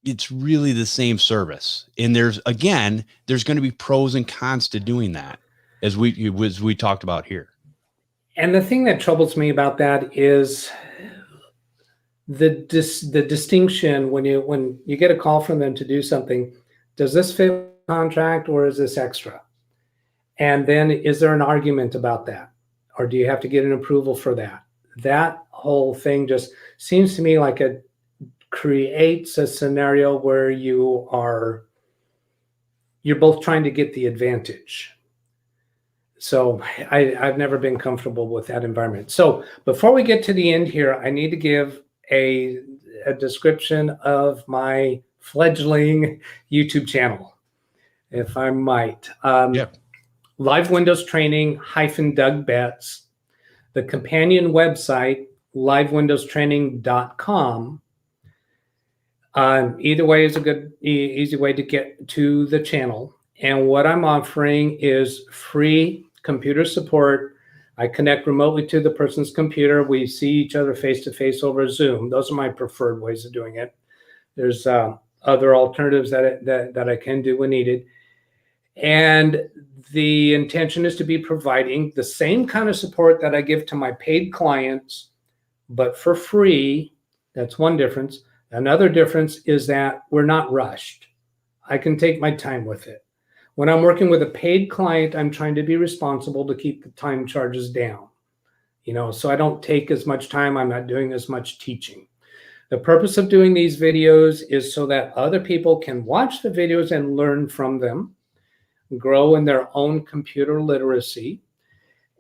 It's really the same service. And there's going to be pros and cons to doing that, as we talked about here. And the thing that troubles me about that is the distinction when you get a call from them to do something. Does this fit the contract or is this extra? And then is there an argument about that? Or do you have to get an approval for that? That whole thing just seems to me like it creates a scenario where you're both trying to get the advantage. So I've never been comfortable with that environment. So before we get to the end here, I need to give a description of my fledgling YouTube channel, if I might. LiveWindowsTraining-DougBetts, the companion website, LiveWindowsTraining.com. Either way is a good, easy way to get to the channel. And what I'm offering is free computer support. I connect remotely to the person's computer. We see each other face-to-face over Zoom. Those are my preferred ways of doing it. There's other alternatives that I can do when needed. And the intention is to be providing the same kind of support that I give to my paid clients, but for free. That's one difference. Another difference is that we're not rushed. I can take my time with it. When I'm working with a paid client, I'm trying to be responsible to keep the time charges down, so I don't take as much time. I'm not doing as much teaching. The purpose of doing these videos is so that other people can watch the videos and learn from them, grow in their own computer literacy,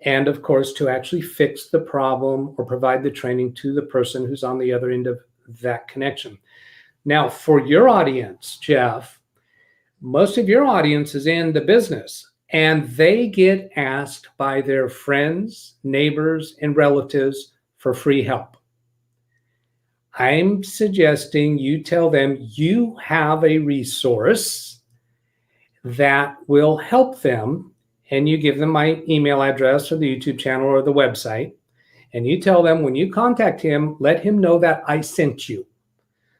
and of course, to actually fix the problem or provide the training to the person who's on the other end of that connection. Now, for your audience, Jeff, most of your audience is in the business. and they get asked by their friends, neighbors, and relatives for free help. I'm suggesting you tell them you have a resource that will help them, and you give them my email address or the YouTube channel or the website, and you tell them when you contact him, let him know that I sent you.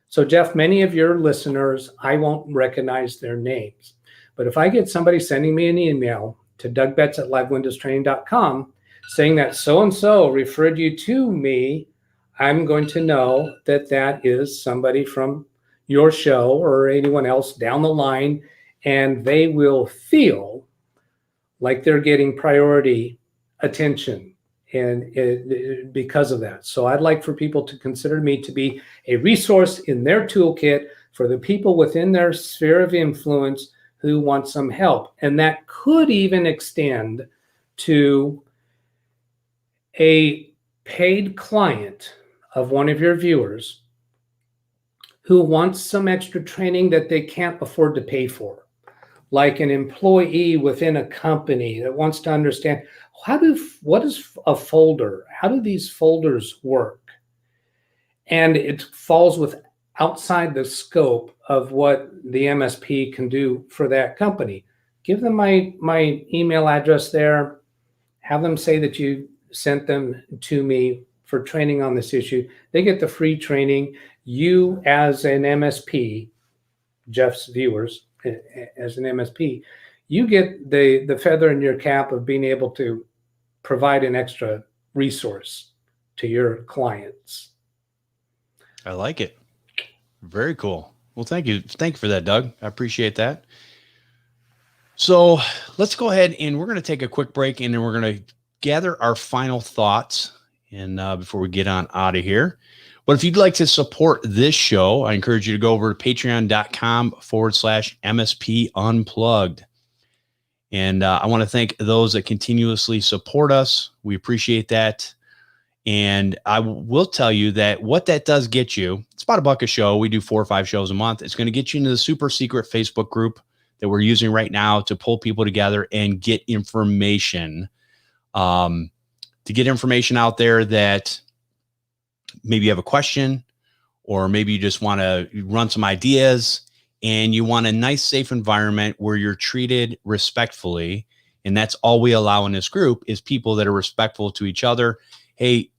So Jeff, many of your listeners, I won't recognize their names, but if I get somebody sending me an email to DougBetts@LiveWindowsTraining.com saying that so-and-so referred you to me, I'm going to know that that is somebody from your show or anyone else down the line, and they will feel like they're getting priority attention and because of that. So I'd like for people to consider me to be a resource in their toolkit for the people within their sphere of influence who want some help. And that could even extend to a paid client of one of your viewers who wants some extra training that they can't afford to pay for, like an employee within a company that wants to understand what is a folder? How do these folders work? And it falls outside the scope of what the MSP can do for that company. Give them my email address there. Have them say that you sent them to me for training on this issue. They get the free training. You as an MSP, Jeff's viewers, as an MSP, you get the feather in your cap of being able to provide an extra resource to your clients. I like it. Very cool. Well, thank you. Thank you for that, Doug. I appreciate that. So let's go ahead and we're going to take a quick break, and then we're going to gather our final thoughts and before we get on out of here. But if you'd like to support this show, I encourage you to go over to patreon.com/MSP Unplugged. And I want to thank those that continuously support us. We appreciate that. And I will tell you that what that does get you, it's about $1 a show. We do 4 or 5 shows a month. It's going to get you into the super secret Facebook group that we're using right now to pull people together and get information, to get information out there that maybe you have a question, or maybe you just want to run some ideas and you want a nice, safe environment where you're treated respectfully. And that's all we allow in this group is people that are respectful to each other. Hey,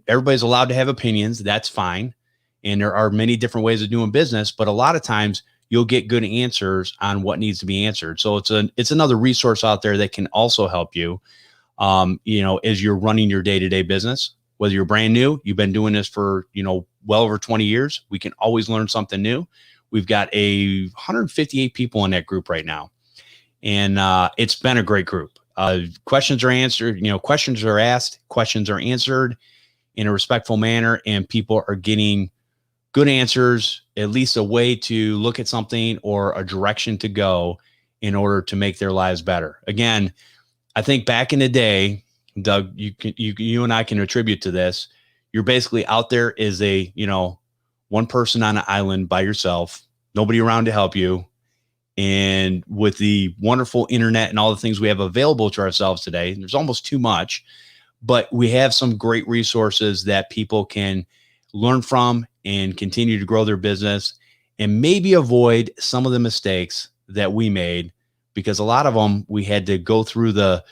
everybody's allowed to have opinions. That's fine. And there are many different ways of doing business, but a lot of times you'll get good answers on what needs to be answered. So it's another resource out there that can also help you, as you're running your day-to-day business. Whether you're brand new, you've been doing this for, well over 20 years, we can always learn something new. We've got 158 people in that group right now. And it's been a great group. Questions are answered, questions are asked, questions are answered in a respectful manner, and people are getting good answers, at least a way to look at something or a direction to go in order to make their lives better. Again, I think back in the day, Doug, you and I can attribute to this. You're basically out there as a, one person on an island by yourself, nobody around to help you. And with the wonderful internet and all the things we have available to ourselves today, there's almost too much, but we have some great resources that people can learn from and continue to grow their business and maybe avoid some of the mistakes that we made, because a lot of them we had to go through the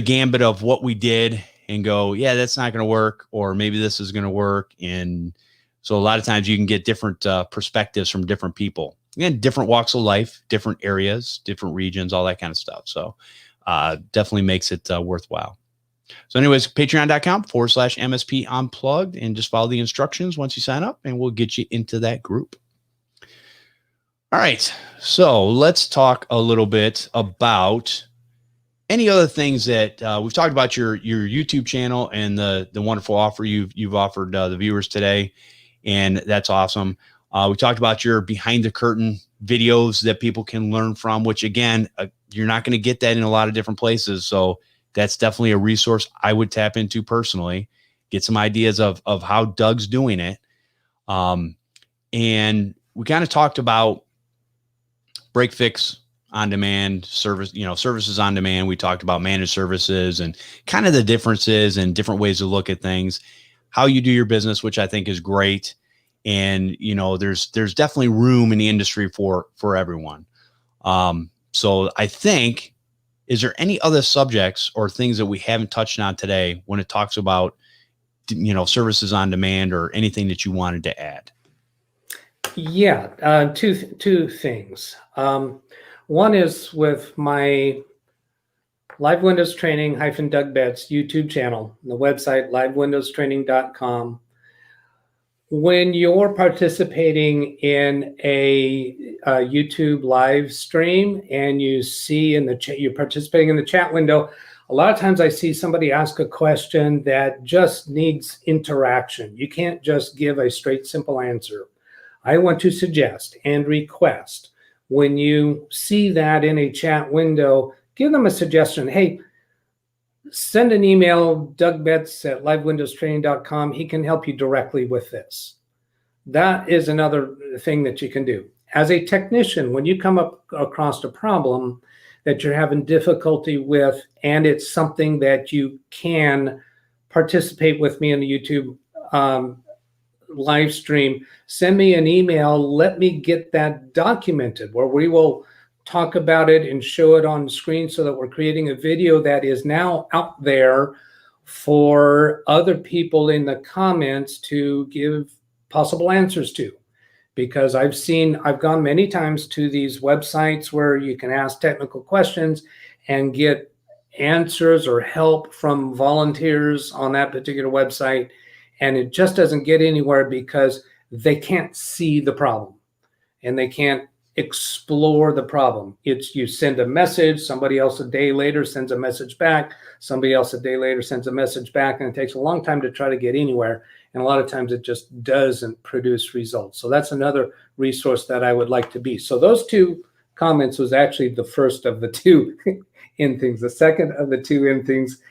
gambit of what we did and go, yeah, that's not going to work, or maybe this is going to work. And so a lot of times you can get different perspectives from different people. Again, different walks of life, different areas, different regions, all that kind of stuff. So definitely makes it worthwhile. So anyways, patreon.com/MSP Unplugged, and just follow the instructions once you sign up, and we'll get you into that group. All right. So let's talk a little bit about any other things that we've talked about your YouTube channel and the wonderful offer you've offered the viewers today. And that's awesome. We talked about your behind the curtain videos that people can learn from, which again, you're not going to get that in a lot of different places. So that's definitely a resource I would tap into personally, get some ideas of how Doug's doing it. And we kind of talked about break fix on demand service, services on demand. We talked about managed services and kind of the differences and different ways to look at things, how you do your business, which I think is great. And, there's definitely room in the industry for everyone. So I think, is there any other subjects or things that we haven't touched on today when it talks about, services on demand, or anything that you wanted to add? Yeah, two things. One is with my Live Windows Training-DougBetts YouTube channel, the website LiveWindowsTraining.com. When you're participating in a YouTube live stream and you see in the chat, you're participating in the chat window, a lot of times I see somebody ask a question that just needs interaction. You can't just give a straight, simple answer. I want to suggest and request, when you see that in a chat window, give them a suggestion. Hey, send an email, DougBetts@LiveWindowsTraining.com. He can help you directly with this. That is another thing that you can do. As a technician, when you come up across a problem that you're having difficulty with, and it's something that you can participate with me in the YouTube live stream, send me an email. Let me get that documented, where we will talk about it and show it on the screen, so that we're creating a video that is now out there for other people in the comments to give possible answers to. Because I've gone many times to these websites where you can ask technical questions and get answers or help from volunteers on that particular website, and it just doesn't get anywhere because they can't see the problem and they can't explore the problem. It's, you send a message, somebody else a day later sends a message back, somebody else a day later sends a message back, and it takes a long time to try to get anywhere. And a lot of times it just doesn't produce results. So that's another resource that I would like to be. So those two comments was actually the first of the two in things. The second of the two in things: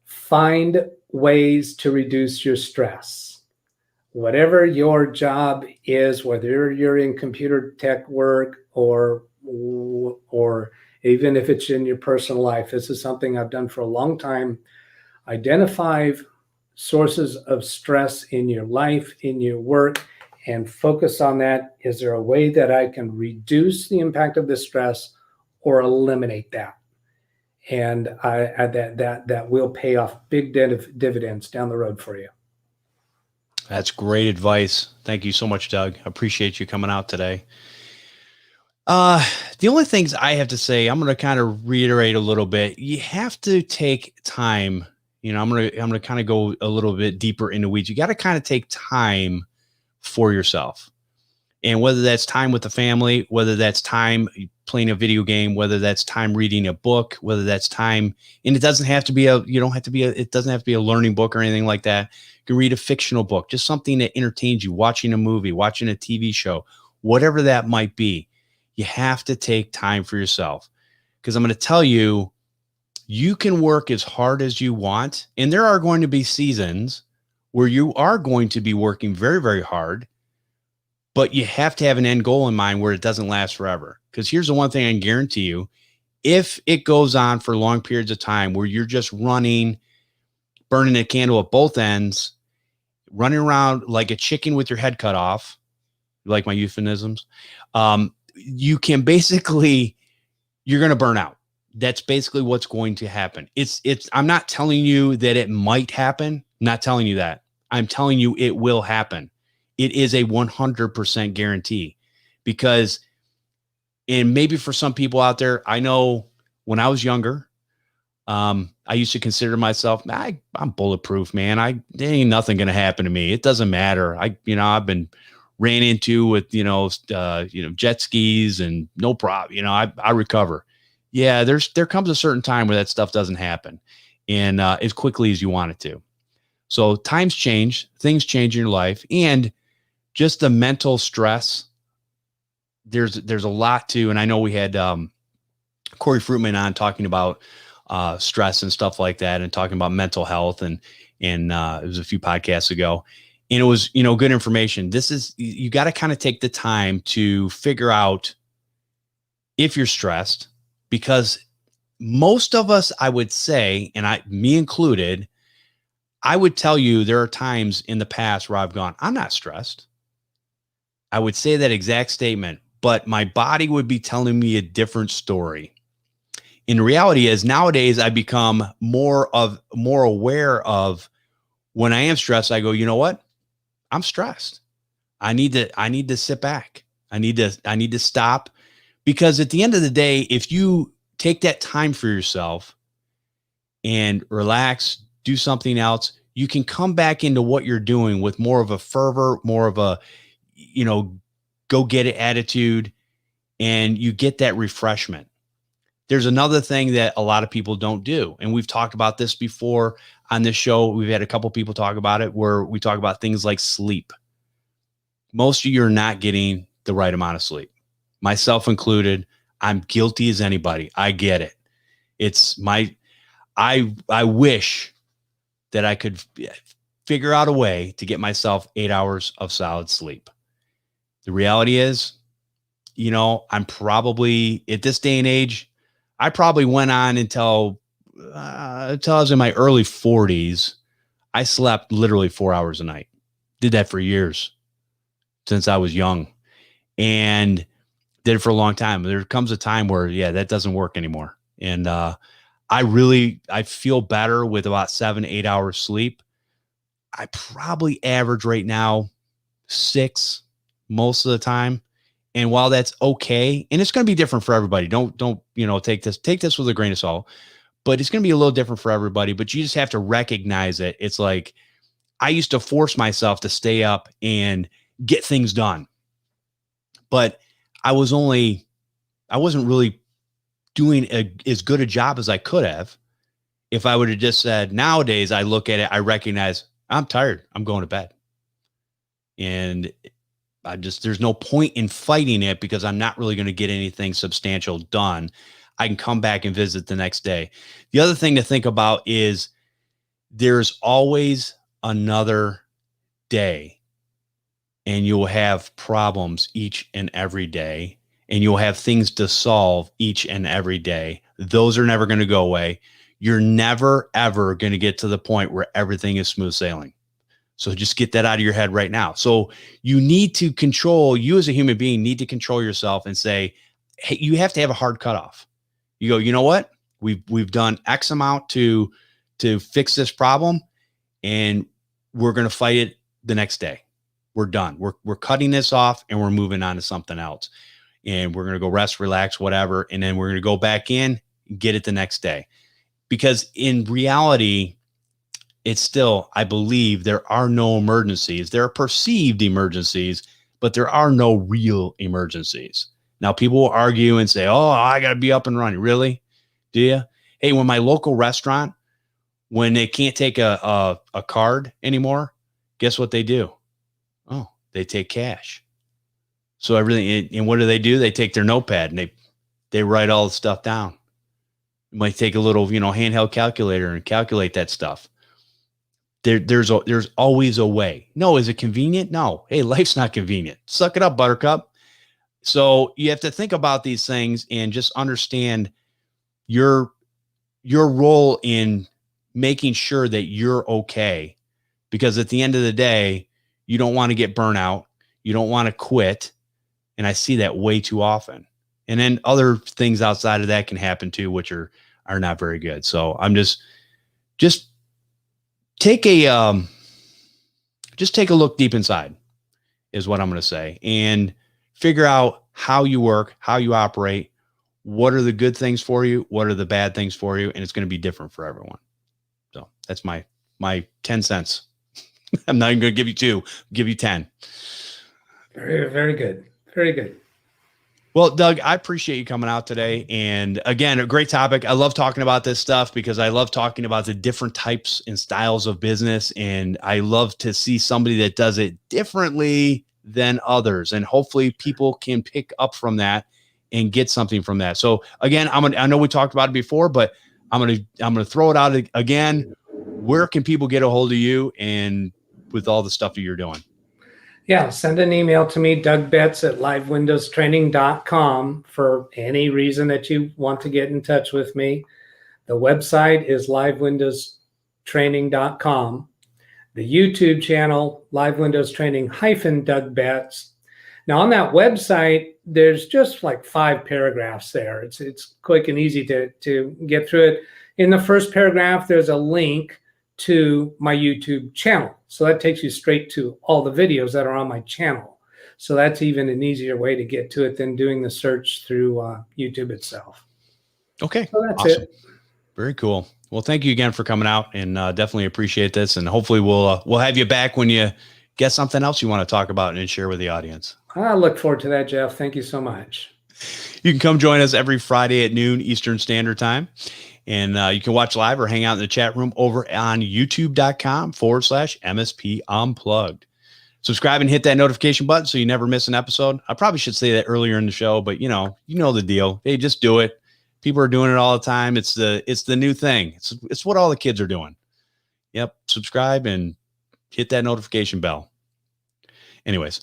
find ways to reduce your stress. Whatever your job is, whether you're in computer tech work or even if it's in your personal life, this is something I've done for a long time. Identify sources of stress in your life, in your work, and focus on that. Is there a way that I can reduce the impact of this stress or eliminate that? And that will pay off big dividends down the road for you. That's great advice. Thank you so much, Doug. I appreciate you coming out today. The only things I have to say, I'm going to kind of reiterate a little bit. You have to take time. I'm going to kind of go a little bit deeper into weeds. You got to kind of take time for yourself. And whether that's time with the family, whether that's time playing a video game, whether that's time reading a book, whether that's time, and it doesn't have to be it doesn't have to be a learning book or anything like that. You can read a fictional book, just something that entertains you, watching a movie, watching a TV show, whatever that might be. You have to take time for yourself, because I'm going to tell you, you can work as hard as you want. And there are going to be seasons where you are going to be working very, very hard, but you have to have an end goal in mind where it doesn't last forever. Because here's the one thing I can guarantee you: if it goes on for long periods of time where you're just running, burning a candle at both ends, running around like a chicken with your head cut off, you like my euphemisms, you can basically, you're going to burn out. That's basically what's going to happen. I'm not telling you that it might happen. I'm not telling you that. I'm telling you it will happen. It is a 100% guarantee. Because, and maybe for some people out there, I know when I was younger, I used to consider myself, I'm bulletproof, man. There ain't nothing going to happen to me. It doesn't matter. I've been ran into with, jet skis and no problem. I recover. Yeah, there comes a certain time where that stuff doesn't happen, and as quickly as you want it to. So times change, things change in your life, and just the mental stress. There's a lot to, and I know we had Corey Fruitman on talking about stress and stuff like that, and talking about mental health, and it was a few podcasts ago, and it was good information. You got to kind of take the time to figure out if you're stressed, because most of us, I would say, and me included, I would tell you there are times in the past where I've gone, I'm not stressed. I would say that exact statement, but my body would be telling me a different story. And the reality is nowadays I become more aware of when I am stressed. I go, you know what? I'm stressed. I need to sit back. I need to stop, because at the end of the day, if you take that time for yourself and relax, do something else, you can come back into what you're doing with more of a fervor, more of a, go get it attitude, and you get that refreshment. There's another thing that a lot of people don't do. And we've talked about this before on this show. We've had a couple people talk about it, where we talk about things like sleep. Most of you are not getting the right amount of sleep, myself included. I'm guilty as anybody. I get it. I wish that I could figure out a way to get myself 8 hours of solid sleep. The reality is, I'm probably at this day and age, I probably went on until I was in my early 40s. I slept literally 4 hours a night. Did that for years since I was young, and did it for a long time. There comes a time where, that doesn't work anymore. And I feel better with about 7-8 hours sleep. I probably average right now 6 most of the time. And while that's okay, and it's going to be different for everybody, don't take this with a grain of salt, but it's going to be a little different for everybody. But you just have to recognize it. It's like, I used to force myself to stay up and get things done, but I wasn't really doing as good a job as I could have if I would have just said. Nowadays, I look at it, I recognize I'm tired, I'm going to bed. And there's no point in fighting it, because I'm not really going to get anything substantial done. I can come back and visit the next day. The other thing to think about is there's always another day, and you'll have problems each and every day, and you'll have things to solve each and every day. Those are never going to go away. You're never, ever going to get to the point where everything is smooth sailing. So just get that out of your head right now. So you need to control, you as a human being need to control yourself and say, hey, you have to have a hard cutoff. You go, you know what? We've done X amount to fix this problem, and we're going to fight it the next day. We're done. We're cutting this off, and we're moving on to something else. And we're going to go rest, relax, whatever. And then we're going to go back in and get it the next day. Because in reality, it's still, I believe, there are no emergencies. There are perceived emergencies, but there are no real emergencies. Now, people will argue and say, oh, I got to be up and running. Really? Do you? Hey, when my local restaurant, when they can't take a card anymore, guess what they do? Oh, they take cash. So everything, and what do? They take their notepad and they write all the stuff down. You might take a little, handheld calculator and calculate that stuff. There's always a way. No, is it convenient? No. Hey, life's not convenient. Suck it up, Buttercup. So you have to think about these things and just understand your role in making sure that you're okay. Because at the end of the day, you don't want to get burnout. You don't want to quit. And I see that way too often. And then other things outside of that can happen too, which are not very good. So I'm just take a look deep inside is what I'm going to say, and figure out how you work, how you operate, what are the good things for you, what are the bad things for you, and it's going to be different for everyone. So that's my 10 cents. I'm not even going to give you 2, I'll give you 10. Very, very good. Very good. Well, Doug, I appreciate you coming out today. And again, a great topic. I love talking about this stuff because I love talking about the different types and styles of business. And I love to see somebody that does it differently than others. And hopefully people can pick up from that and get something from that. So again, I know we talked about it before, but I'm going to throw it out again. Where can people get a hold of you and with all the stuff that you're doing? Yeah, send an email to me, DougBetts at LiveWindowsTraining.com, for any reason that you want to get in touch with me. The website is LiveWindowsTraining.com. The YouTube channel, LiveWindowsTraining-DougBetts. Now on that website, there's just like 5 paragraphs there. It's quick and easy to get through it. In the first paragraph, there's a link to my YouTube channel. So that takes you straight to all the videos that are on my channel. So that's even an easier way to get to it than doing the search through YouTube itself. Okay. So that's awesome. it. Very cool. Well, thank you again for coming out, and definitely appreciate this. And hopefully we'll have you back when you get something else you want to talk about and share with the audience. I look forward to that, Jeff. Thank you so much. You can come join us every Friday at noon Eastern Standard Time. And you can watch live or hang out in the chat room over on youtube.com/MSP Unplugged. Subscribe and hit that notification button so you never miss an episode. I probably should say that earlier in the show, but you know the deal. Hey, just do it. People are doing it all the time. It's the new thing. It's what all the kids are doing. Yep. Subscribe and hit that notification bell. Anyways,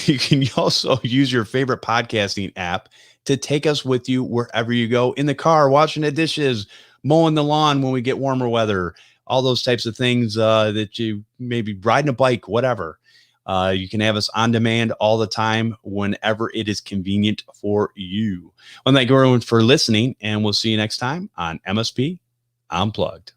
you can also use your favorite podcasting app to take us with you wherever you go, in the car, washing the dishes, mowing the lawn when we get warmer weather, all those types of things that you maybe riding a bike, whatever. You can have us on demand all the time, whenever it is convenient for you. Well, thank you everyone for listening, and we'll see you next time on MSP Unplugged.